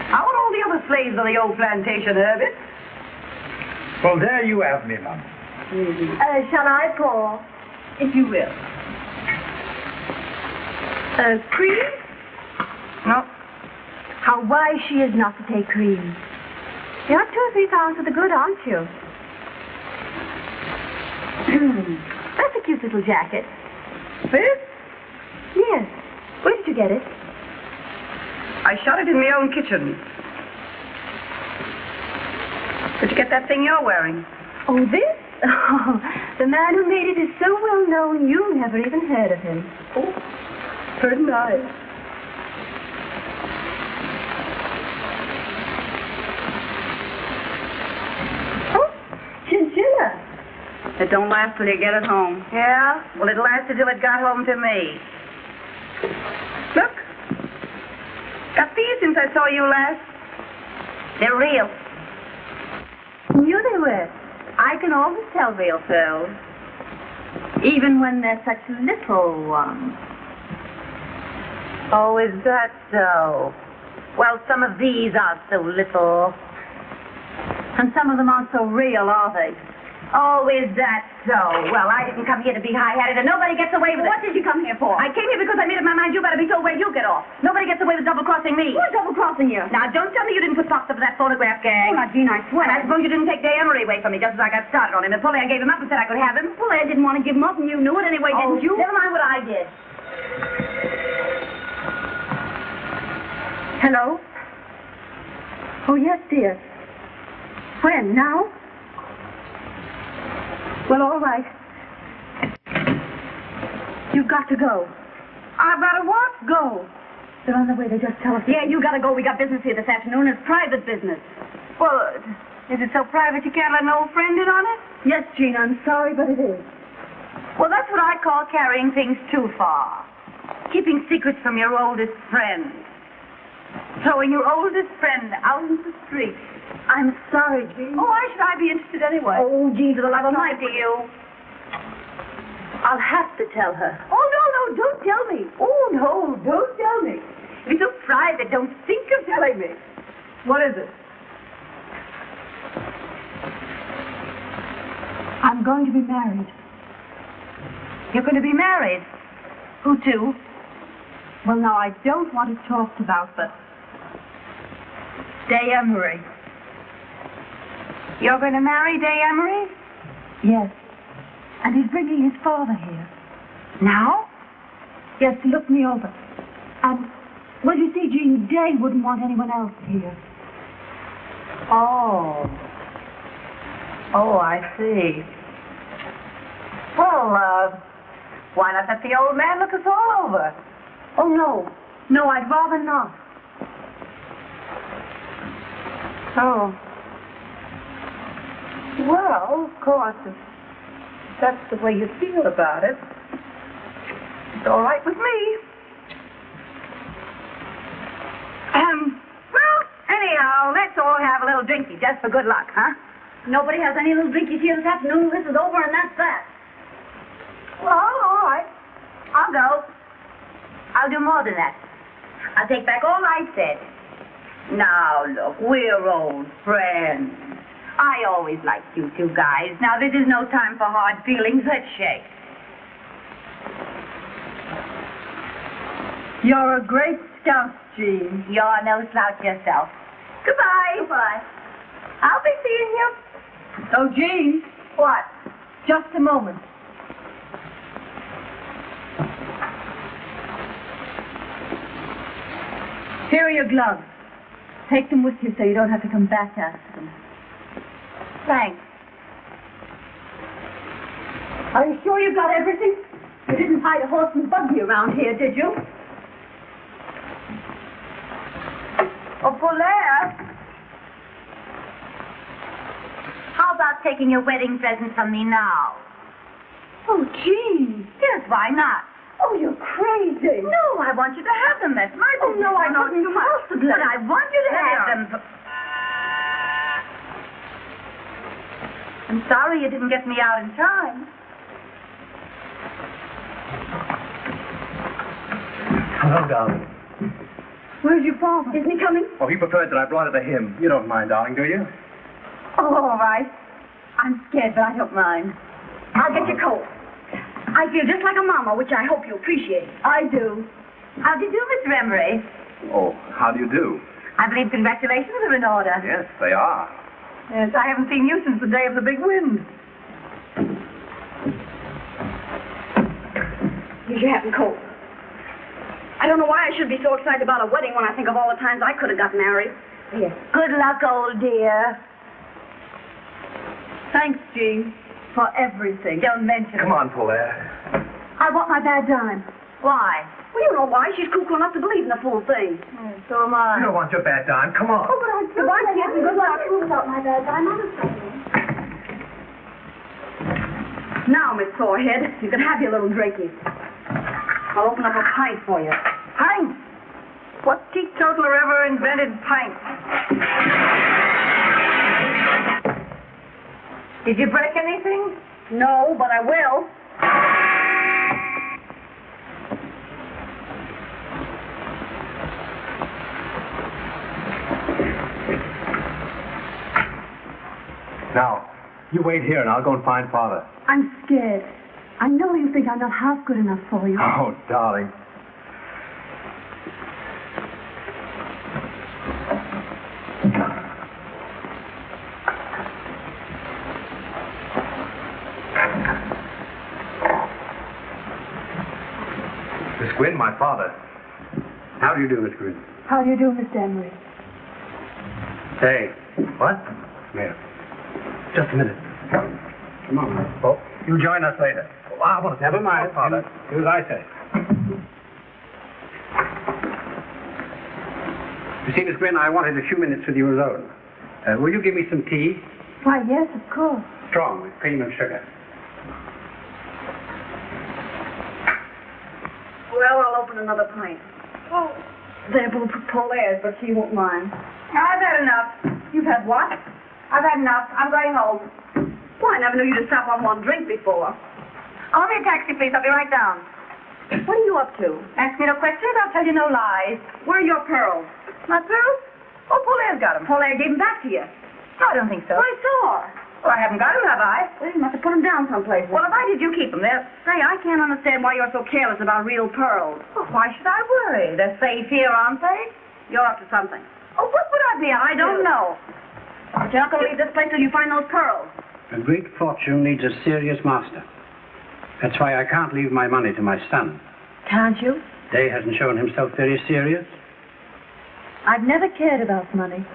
How are all the other slaves on the old plantation, Herbert? Well, there you have me, ma'am. Shall I call? If you will. Cream? No. How wise she is not to take cream. You're 2 or 3 pounds to the good, aren't you? That's a cute little jacket. This? Yes. Where did you get it? I shot it in my own kitchen. Did you get that thing you're wearing? Oh, this? Oh, the man who made it is so well known you never even heard of him. Oh, very nice. Oh, chinchilla. It don't last till you get it home. Yeah? Well, it lasted till it got home to me. Look. Got these since I saw you last. They're real. Knew they were. I can always tell real pearls. Even when they're such little ones. Oh, is that so? Well, some of these are so little. And some of them aren't so real, are they? Oh, is that so? Well, I didn't come here to be high-hatted, and nobody gets away with it. What did you come here for? I came here because I made up my mind you better be told where you get off. Nobody gets away with double-crossing me. Who's double-crossing you? Now, don't tell me you didn't put stops up for that photograph gang. Oh, now, Jean, I swear. And I suppose you didn't take Day Emery away from me just as I got started on him. And Pauline gave him up and said I could have him. Pauline didn't want to give him up, and you knew it anyway, didn't you? Never mind what I did. Hello? Oh, yes, dear. When? Now? Well, all right. You've got to go. I've got to what? Go. They're on the way. They just telephoned. Yeah, you got to go. We got business here this afternoon. It's private business. Well, is it so private you can't let an old friend in on it? Yes, Jean, I'm sorry, but it is. Well, that's what I call carrying things too far. Keeping secrets from your oldest friend. Throwing your oldest friend out into the street. I'm sorry, Jean. Oh, why should I be interested anyway? Oh, Jean, for the love of Night to you. I'll have to tell her. Oh, no, don't tell me. Oh, no, don't tell me. If it's so private, don't think of telling me. What is it? I'm going to be married. You're going to be married? Who to? Well, now, I don't want it talked about, but... Day Emery. You're going to marry Day Emery? Yes. And he's bringing his father here. Now? Yes, to look me over. And, well, you see, Jean, Day wouldn't want anyone else here. Oh. Oh, I see. Well, why not let the old man look us all over? Oh, no. No, I'd rather not. Oh. Well, of course, if that's the way you feel about it, it's all right with me. Well, anyhow, let's all have a little drinky just for good luck, huh? Nobody has any little drinkies here this afternoon. This is over, and that's that. Well, all right. I'll go. I'll do more than that. I'll take back all I said. Now, look, we're old friends. I always liked you two guys. Now, this is no time for hard feelings. Let's shake. You're a great scout, Jean. You're no slouch yourself. Goodbye. Goodbye. I'll be seeing you. Oh, Jean. What? Just a moment. Here are your gloves. Take them with you so you don't have to come back after them. Thanks. Are you sure you got everything? You didn't hide a horse and buggy around here, did you? Oh, Polaire. How about taking your wedding present from me now? Oh, Jean. Yes, why not? Oh, you're crazy. No, I want you to have them. That's my Oh, no, I not couldn't possibly. But I want you to have them. I'm sorry you didn't get me out in time. Hello, darling. Where's your father? Isn't he coming? Oh, he preferred that I brought it to him. You don't mind, darling, do you? Oh, all right. I'm scared, but I don't mind. I'll get your coat. I feel just like a mama, which I hope you appreciate. I do. How do you do, Mr. Emery? Oh, how do you do? I believe congratulations are in order. Yes, they are. Yes, I haven't seen you since the day of the big wind. Here's your hat and coat. I don't know why I should be so excited about a wedding when I think of all the times I could have got married. Here. Good luck, old dear. Thanks, Jean, for everything. Don't mention Come it. on, Polaire. I want my bad dime. Why? Well, you know why. She's cuckoo enough to believe in the full thing. So am I. You don't want your bad dime. Come on. Oh, but I do. Goodbye, kids, and good luck. Without my bad dime, I'm Now, Miss Forehead, you can have your little drinky. I'll open up a pint for you. Pint? What teetotaler ever invented pint? Did you break anything? No, but I will. Now, you wait here and I'll go and find Father. I'm scared. I know you think I'm not half good enough for you. Oh, darling. Miss Gwynn, my father. How do you do, Miss Green? How do you do, Mr. Emery? Say, What? yeah. Just a minute. Come on. Oh, you join us later. Oh, I want to Never mind, Father. Do as I say. You see, Miss Gwynn, I wanted a few minutes with you alone. Will you give me some tea? Why, yes, of course. Strong, with cream and sugar. Well, I'll open another pint. Oh, they're both Paulaire's, but she won't mind. I've had enough. You've had what? I've had enough. I'm going home. Why, I never knew you to stop on one drink before. Call me a taxi, please. I'll be right down. What are you up to? Ask me no questions. I'll tell you no lies. Where are your pearls? My pearls? Oh, Paulaire's got them. Paulaire gave them back to you. No, I don't think so. I saw her. Well, I haven't got them, have I? Well, you must have put them down someplace. Well, if I did, you keep them. They're... Say, I can't understand why you're so careless about real pearls. Well, why should I worry? They're safe here, aren't they? You're up to something. Oh, what would I be up I to? don't know. But you're not going to leave this place till you find those pearls. A great fortune needs a serious master. That's why I can't leave my money to my son. Can't you? Day hasn't shown himself very serious. I've never cared about money.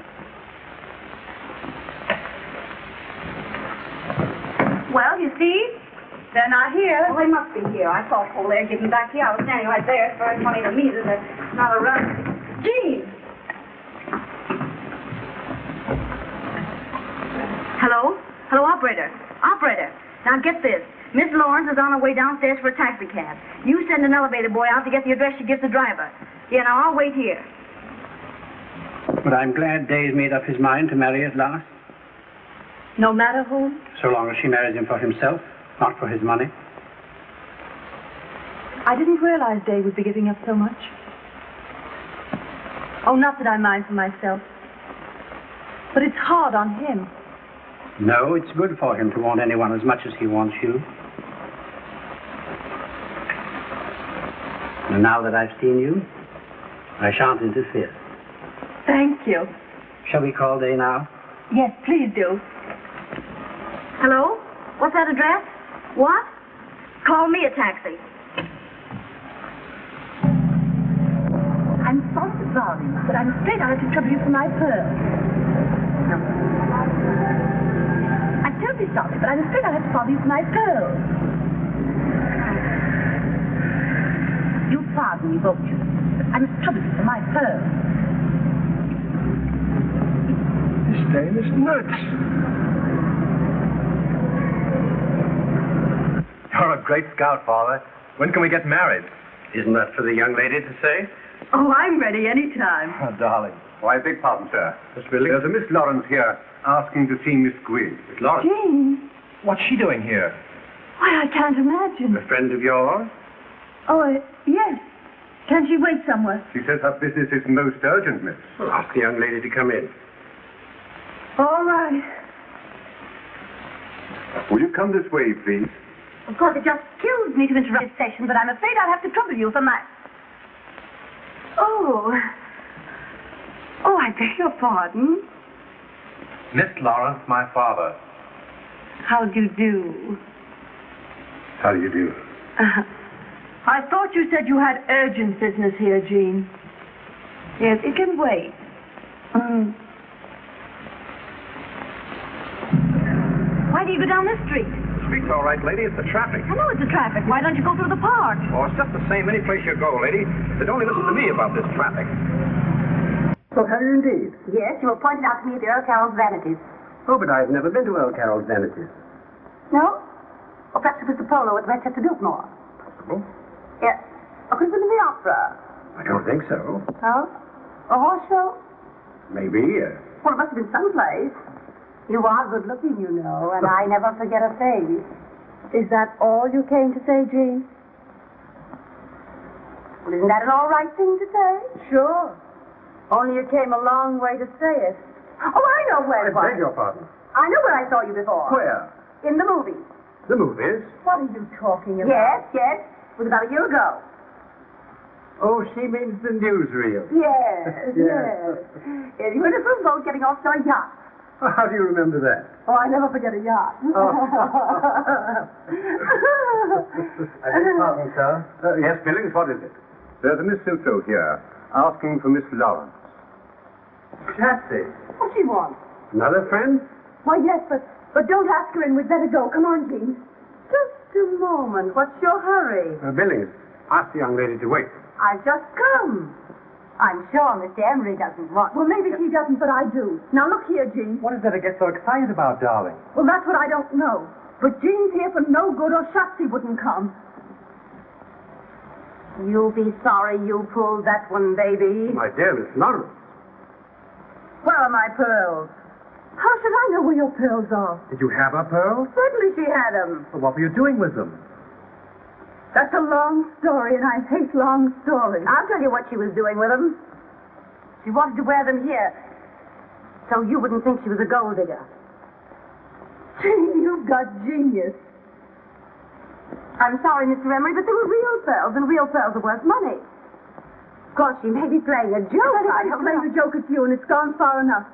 Well, you see, they're not here. Well, they must be here. I saw Paulaire give them back to you. I was standing right there. It's very funny to me that they're not around. Jean! Hello? Hello, operator. Operator. Now get this. Miss Lawrence is on her way downstairs for a taxi cab. You send an elevator boy out to get the address she gives the driver. Yeah, now I'll wait here. But I'm glad Day's made up his mind to marry at last. No matter whom? So long as she marries him for himself, not for his money. I didn't realize Day would be giving up so much. Oh, not that I mind for myself. But it's hard on him. No, it's good for him to want anyone as much as he wants you. And now that I've seen you, I shan't interfere. Thank you. Shall we call Day now? Yes, please do. Hello? What's that address? What? Call me a taxi. I'm sorry to bother you, but I'm afraid I'll have to trouble you for my pearls. I'm terribly sorry, but I'm afraid I'll have to bother you for my pearls. You'll pardon me, won't you? But I must trouble you for my pearls. This dame is nuts. You're a great scout, Father. When can we get married? Isn't that for the young lady to say? Oh, I'm ready any time. Oh, darling. Why, beg pardon, sir. Miss Billy? There's a Miss Lawrence here asking to see Miss Gwynn. Miss Lawrence, Jane? What's she doing here? Why, I can't imagine. a friend of yours? Oh, yes. Can she wait somewhere? She says her business is most urgent, miss. Well, ask the young lady to come in. All right. Will you come this way, please? Of course, it just kills me to interrupt this session, but I'm afraid I'll have to trouble you for my... Oh. Oh, I beg your pardon. Miss Lawrence, my father. How do you do? How do you do? I thought you said you had urgent business here, Jean. Yes, it can wait. Why do you go down this street? The street's all right, lady. It's the traffic. I know it's the traffic. Why don't you go through the park? Oh, it's just the same any place you go, lady. But don't listen to me about this traffic. So have you indeed? Yes, you were pointed out to me at the Earl Carroll's Vanities. Oh, but I've never been to Earl Carroll's Vanities. No? Or perhaps it was the polo at Manchester Biltmore. Possible. Yes. Or could it have been the opera? I don't think so. Oh? A horse show? Maybe. Well, it must have been someplace. You are good looking, you know, and I never forget a face. Is that all you came to say, Jean? Well, isn't that an all right thing to say? Sure. Only you came a long way to say it. Oh, I know where it was. Beg your pardon. I know where I saw you before. Where? In the movies. The movies? What are you talking about? Yes. It was about a year ago. Oh, she means the newsreel. Yes. Yes, you were in a little boat getting off to a yacht. How do you remember that? Oh, I never forget a yacht. I beg your pardon, sir. Yes, Billings, what is it? There's a Miss Silto here, asking for Miss Lawrence. Chatsy. What she wants? Another friend? Why, yes, but don't ask her and we'd better go. Come on, Jean. Just a moment. What's your hurry? Billings, ask the young lady to wait. I've just come. I'm sure Mr. Emery doesn't want... Well, maybe she doesn't, but I do. Now, look here, Jean. What is there to get so excited about, darling? Well, that's what I don't know. But Jean's here for no good or Shatsy wouldn't come. You'll be sorry you pulled that one, baby. My dear Miss Lawrence. Where are my pearls? How should I know where your pearls are? Did you have her pearls? Certainly she had them. Well, what were you doing with them? That's a long story, and I hate long stories. I'll tell you what she was doing with them. She wanted to wear them here, so you wouldn't think she was a gold digger. Jean, you've got genius. I'm sorry, Mr. Emery, but they were real pearls, and real pearls are worth money. Of course, she may be playing a joke. I have played a joke at you, and it's gone far enough.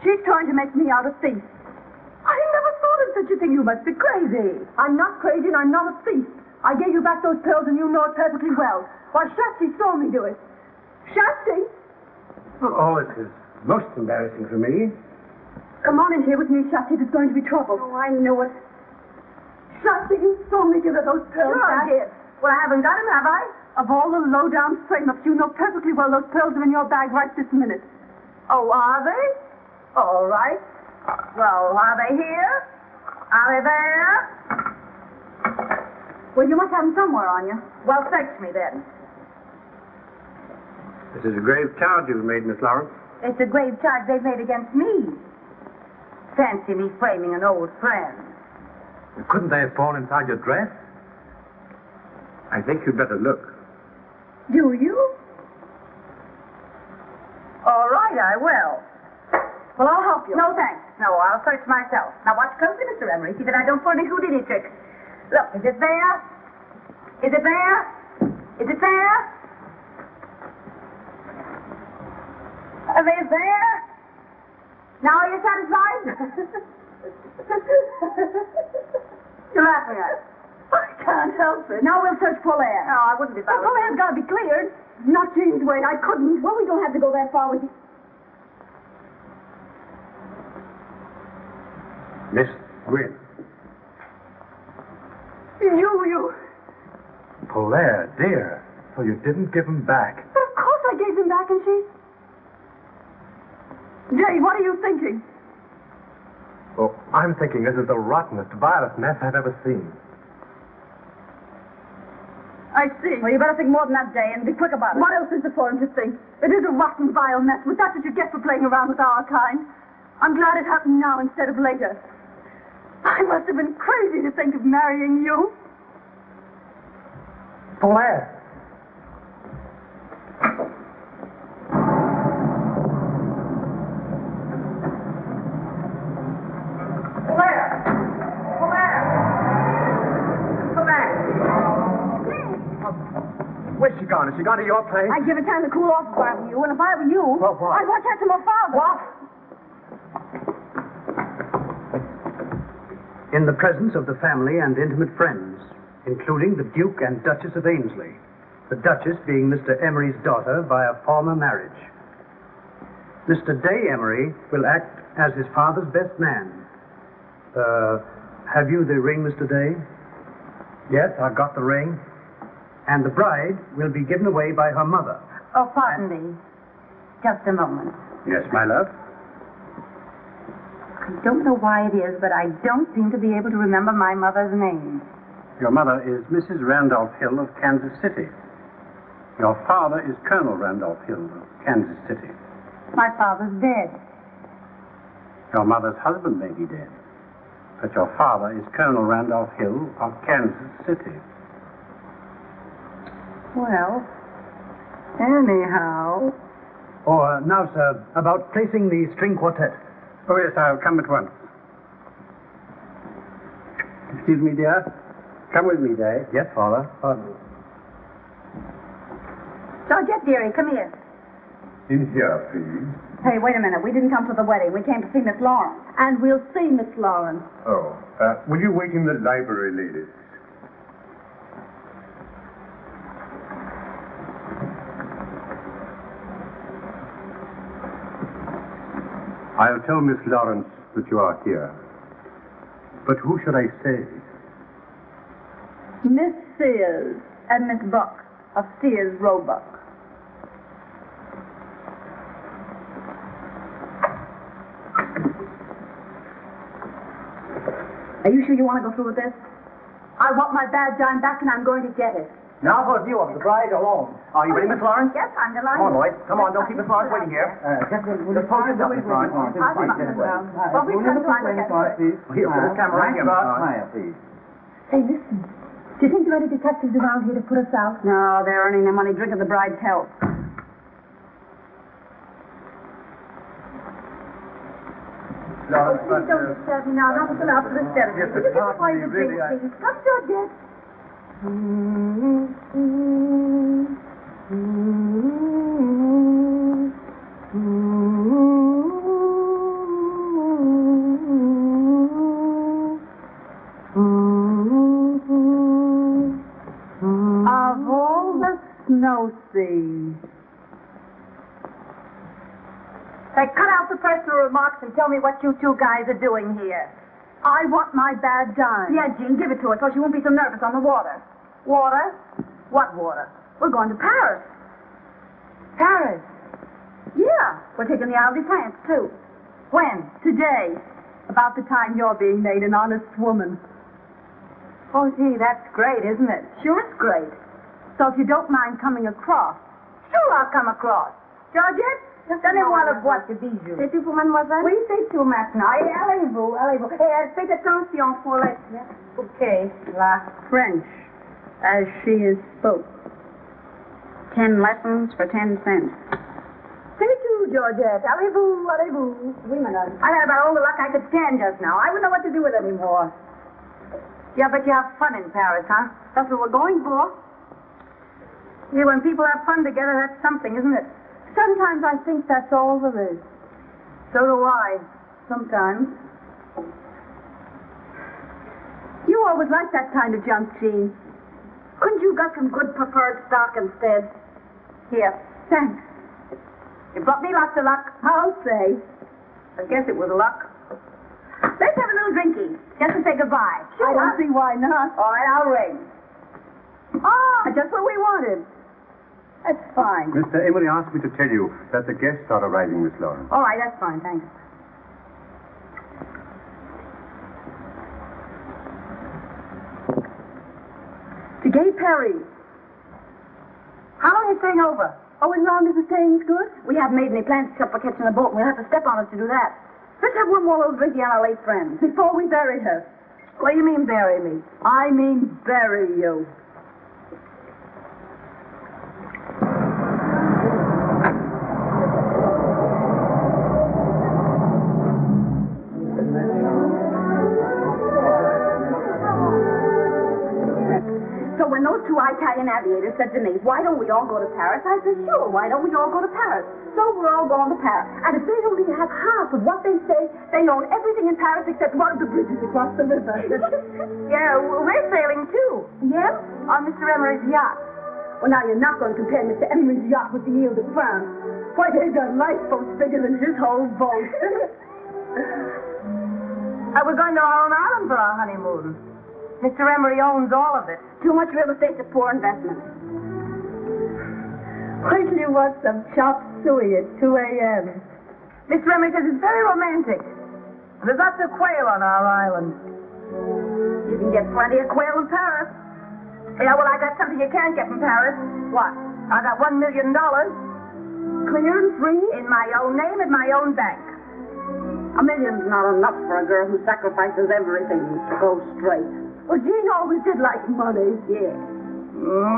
She's trying to make me out a thief. I never thought of such a thing. You must be crazy. I'm not crazy, and I'm not a thief. I gave you back those pearls, and you know it perfectly well. Why, Shatsy saw me do it. Shatsy! Oh, it is most embarrassing for me. Come on in here with me, Shatsy. There's going to be trouble. Oh, I know it. Shatsy, you saw me give her those pearls Sure back. I did. Well, I haven't got them, have I? Of all the low-down frame-ups, you know perfectly well those pearls are in your bag right this minute. Oh, are they? All right. Well, are they here? Are they there? Well, you must have them somewhere on you. Well, search me then. This is a grave charge you've made, Miss Lawrence. It's a grave charge they've made against me. Fancy me framing an old friend. Couldn't they have fallen inside your dress? I think you'd better look. Do you? All right, I will. Well, I'll help you. No, thanks. No, I'll search myself. Now, watch closely, Mr. Emery. See that I don't pull any Houdini tricks. Look, is it there? Is it there? Is it there? Are they there? Now are you satisfied? You're laughing at it. I can't help it. Now we'll search Polaire. No, I wouldn't be bothered. Polaire's got to be cleared. Not Jean's way. I couldn't. Well, we don't have to go that far with you. Miss Gwynn. You. Polaire, dear. So you didn't give them back. But of course I gave them back, and she... Jay, what are you thinking? Oh, I'm thinking this is the rottenest, vilest mess I've ever seen. I see. Well, you better think more than that, Jay, and be quick about it. What else is there for him to think? It is a rotten, vile mess, but that's what you get for playing around with our kind. I'm glad it happened now instead of later. I must have been crazy to think of marrying you. Polaire. Where's she gone? Has she gone to your place? I'd give it time to cool off if I were you, and if I were you, What? I'd watch out to my father. What? In the presence of the family and intimate friends, including the Duke and Duchess of Ainsley, the Duchess being Mr. Emery's daughter by a former marriage. Mr. Day Emery will act as his father's best man. Have you the ring, Mr. Day? Yes, I've got the ring. And the bride will be given away by her mother. Oh, pardon me. Just a moment. Yes, my love? I don't know why it is, but I don't seem to be able to remember my mother's name. Your mother is Mrs. Randolph Hill of Kansas City. Your father is Colonel Randolph Hill of Kansas City. My father's dead. Your mother's husband may be dead, but your father is Colonel Randolph Hill of Kansas City. Well, anyhow... Now, sir, about placing the string quartet. Oh, yes, I'll come at once. Excuse me, dear. Come with me, Day. Yes, Father. Pardon me. Georgette, dearie, come here. In here, please. Hey, wait a minute. We didn't come to the wedding. We came to see Miss Lawrence. And we'll see Miss Lawrence. Oh, will you wait in the library, ladies? I'll tell Miss Lawrence that you are here. But who should I say? Miss Sears and Miss Buck of Sears Roebuck. Are you sure you want to go through with this? I want my bad dime back and I'm going to get it. Now for a view of the bride alone. Are you ready, Miss Lawrence? Yes, I'm delighted. Come on, boys. Come on, don't keep Miss Lawrence waiting here. Just pose yourself, Miss Lawrence. Well, we've come to find out. Here, put this camera right here, Miss Lawrence. Please. Hey, listen. Do you think there are any detectives around here to put us out? No, they're earning their money drinking the bride's health. Please don't disturb me now. Not until after the ceremony. Will you give us wine to drink, please? Come, Georgette. Of all the snow seas. Say, cut out the personal remarks and tell me what you two guys are doing here. I want my bad dime. Yeah, Jean, give it to her so she won't be so nervous on the water. Water? What water? We're going to Paris. Paris? Yeah. We're taking the Isle de France, too. When? Today. About the time you're being made an honest woman. Oh, gee, that's great, isn't it? Sure, it's great. So if you don't mind coming across. Sure, I'll come across. Georgette? Donnez-moi la boîte de bijoux. C'est tout pour mademoiselle? Oui, c'est tout maintenant. Allez-vous, allez-vous. Et faites attention pour les... Okay, la French, as she is spoke. 10 lessons for 10 cents. C'est tout, Georgette. Allez-vous, allez-vous. Oui, madame. I had about all the luck I could stand just now. I wouldn't know what to do with it anymore. Yeah, but you have fun in Paris, huh? That's what we're going for. Yeah, when people have fun together, that's something, isn't it? Sometimes I think that's all there is. So do I. Sometimes. You always liked that kind of junk, Jean. Couldn't you got some good preferred stock instead? Here. Thanks. You brought me lots of luck. I'll say. I guess it was luck. Let's have a little drinky, just to say goodbye. Sure. I don't see why not. All right, I'll ring. Oh, just what we wanted. That's fine. Mr. Emery asked me to tell you that the guests are arriving, Miss Lawrence. All right, that's fine, thanks. To Gay Perry. How long are you staying over? Oh, as long as the staying's good? We haven't made any plans except for catching a boat. We'll have to step on us to do that. Let's have one more little drinky on our late friends. Before we bury her. What do you mean, bury me? I mean, bury you. So when those two Italian aviators said to me, why don't we all go to Paris? I said, sure, why don't we all go to Paris? So we're all going to Paris. And if they only have half of what they say, they own everything in Paris except one of the bridges across the river. Yeah, we're sailing too. Yeah? On Mr. Emery's yacht. Well, now you're not going to compare Mr. Emery's yacht with the Ile de France. Why, they've got lifeboats bigger than his whole boat. We're going to our own island for our honeymoon. Mr. Emery owns all of it. Too much real estate's a poor investment. Why do you want some chop suey at 2 a.m.? Mr. Emery says it's very romantic. There's lots of quail on our island. You can get plenty of quail in Paris. Yeah, well, I got something you can't get from Paris. What? I got $1 million. Clear and free? In my own name, in my own bank. $1 million's not enough for a girl who sacrifices everything to go straight. Well, Jean always did like money. Yeah.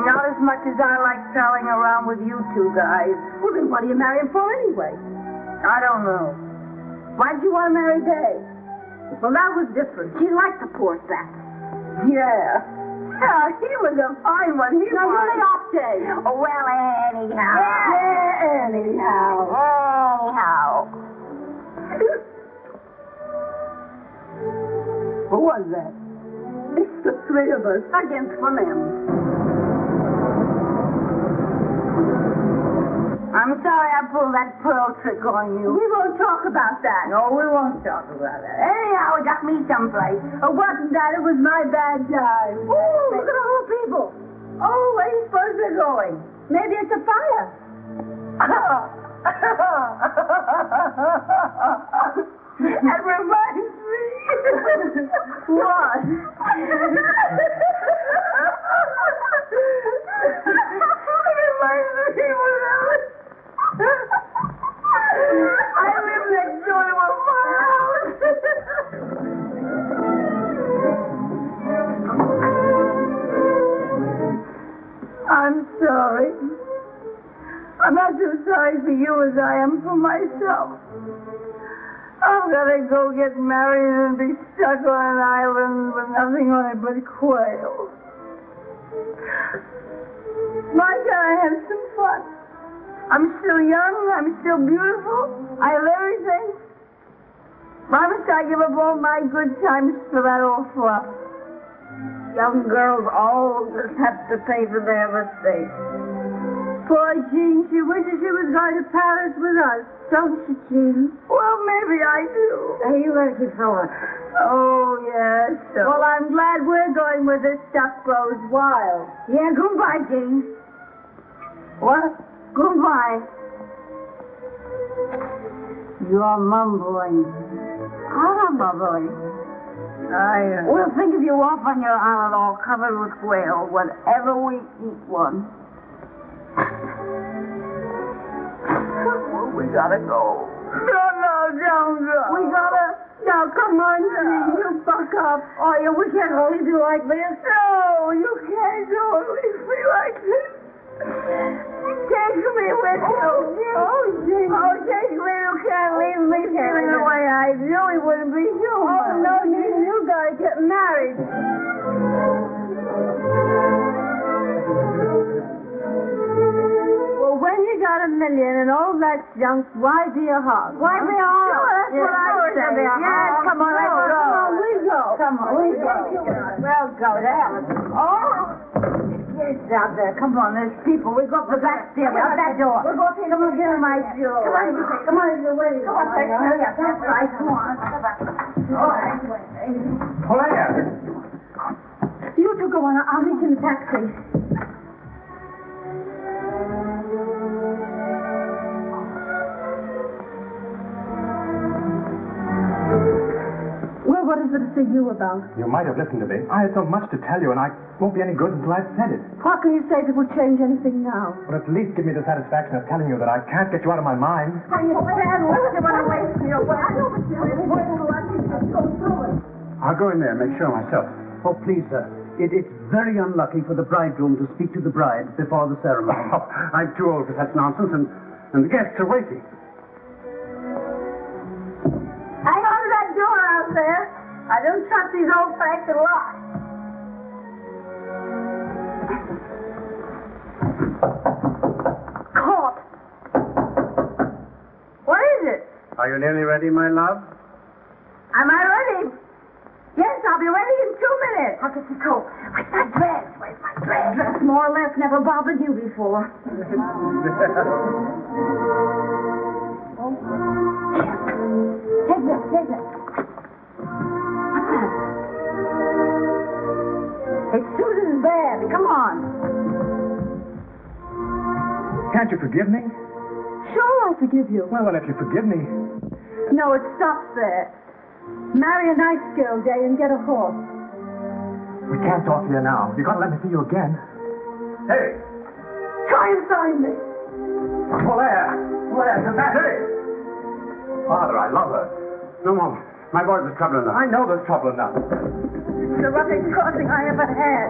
Not as much as I like prowling around with you two guys. Well, then what do you marry him for anyway? I don't know. Why'd you want to marry Dave? Well, that was different. She liked the poor sap. Yeah. Yeah, he was a fine one. He Now, was. lay off, Dave. Oh, well, anyhow. Yeah, anyhow. Anyhow. Who was that? It's the three of us against Clement. I'm sorry I pulled that pearl trick on you. We won't talk about that. No, we won't talk about that. Anyhow, it got me someplace. It wasn't that. It was my bad time. Ooh, look at all the people. Oh, where do you suppose they're going? Maybe it's a fire. That reminds me. What? It reminds me I live next door to a firehouse. I'm sorry. I'm not so sorry for you as I am for myself. I'm gonna go get married and be stuck on an island with nothing on it but quail. Why can't I have some fun? I'm still young, I'm still beautiful, I have everything. Why must I give up all my good times for that old fluff? Young girls all just have to pay for their mistakes. Poor Jean, she wishes she was going to Paris with us, don't you, Jean? Well, maybe I do. Hey, you lucky fella. Oh, yes. So. Well, I'm glad we're going where this stuff grows wild. Yeah, goodbye, Jean. What? Goodbye. You're mumbling. I'm not mumbling. We'll think of you off on your island all covered with quail whenever we eat one. We gotta go. No, don't go. We gotta... Now, come on, Jean, you buck up. Oh, yeah, we can't leave you like this. No, you can't go and leave me like this. Take me with you. Oh, Jean. Oh, take me. You can't leave me feeling the way I do. It wouldn't be human. Oh, no, Jean, you gotta get married. Well, when you got $1 million and all that junk, why be a hog? Why be a hog? Sure, that's what I say. Yes, come on, let's go. Come on, we go. Come on, we go. We'll go there. Oh! Yes, out there. Come on, there's people. We go up the back stairway, out that door. We'll go take Come on, get in my shoe. Come on, you're waiting. Come on, take me. Yeah, that's right. Come on. All right. Claire! You two go on. I'll meet you in the taxi. Well, what is it to see you about? You might have listened to me. I had so much to tell you, and I won't be any good until I've said it. What can you say that will change anything now? But at least give me the satisfaction of telling you that I can't get you out of my mind. Are you stand? What's the one away from your way? I know what you're doing. Go through it. I'll go in there and make sure myself. Oh, please, sir. It's very unlucky for the bridegroom to speak to the bride before the ceremony. Oh, I'm too old for such nonsense, and the guests are waiting. Hang on to that door out there. I don't trust these old-fashioned locks. Caught. What is it? Are you nearly ready, my love? Am I ready? Yes, I'll be ready in 2 minutes. I'll get your coat. Where's my dress? Where's my dress? Dress more or less never bothered you before. Take this, take this. What's that? It's Susan's bed. Come on. Can't you forgive me? Sure, I'll forgive you. Well, if you forgive me... No, it stops there. Marry a nice girl, Day, and get a horse. We can't talk here now. You gotta let me see you again. Hey! Try and find me. Blair! Blair, come back! Hey! Father, I love her. No, Mom. My boys are trouble enough. I know there's trouble enough. The roughest crossing I ever had.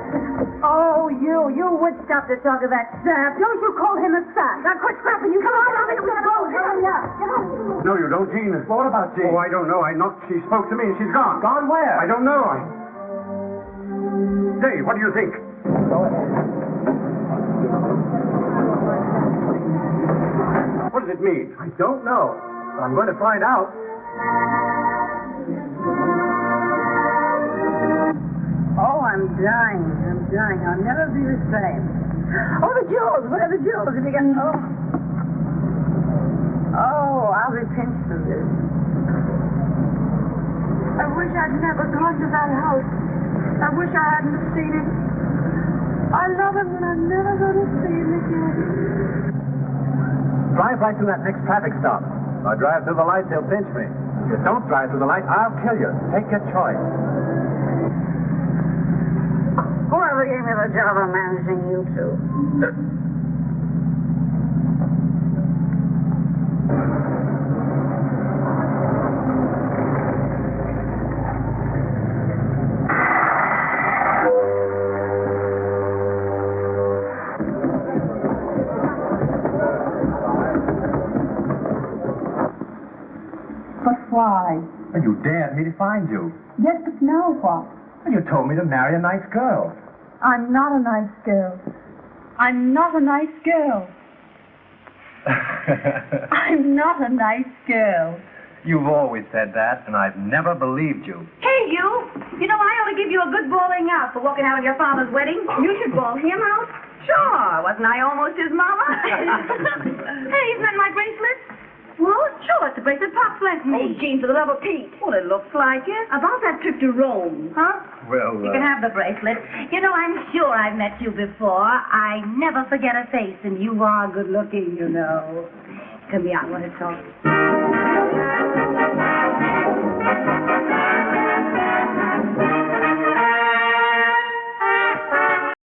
Oh, you would stop to talk of that sap. Don't you call him a sap. Now quit snapping. You come on, I'll make him go. Hurry up. Get on. No, you don't, Jean. What about Jean? Oh, I don't know. She spoke to me and she's gone. Gone where? I don't know. Say, what do you think? Go ahead. What does it mean? I don't know. I'm going to find out. Oh, I'm dying. I'll never be the same. Oh, the jewels. Where are the jewels? If you get... Oh, I'll be pinched from this. I wish I'd never gone to that house. I wish I hadn't seen it. I love him, and I'm never going to see him again. Drive right through that next traffic stop. If I drive through the lights, they'll pinch me. If you don't drive through the lights, I'll kill you. Take your choice. Whoever gave me the job of managing you two? But why? And you dared me to find you. Yes, but now what? And you told me to marry a nice girl. I'm not a nice girl. I'm not a nice girl. I'm not a nice girl. You've always said that, and I've never believed you. Hey, you! You know, I ought to give you a good bawling out for walking out of your father's wedding. You should bawl him out. Sure. Wasn't I almost his mama? Hey, isn't that my bracelet? Well, sure, it's the bracelet Pops lent me. Oh, Jean, for the love of Pete. Well, it looks like it. About that trip to Rome. Huh? Well, You can have the bracelet. You know, I'm sure I've met you before. I never forget a face, and you are good looking, you know. Come here, I want to talk.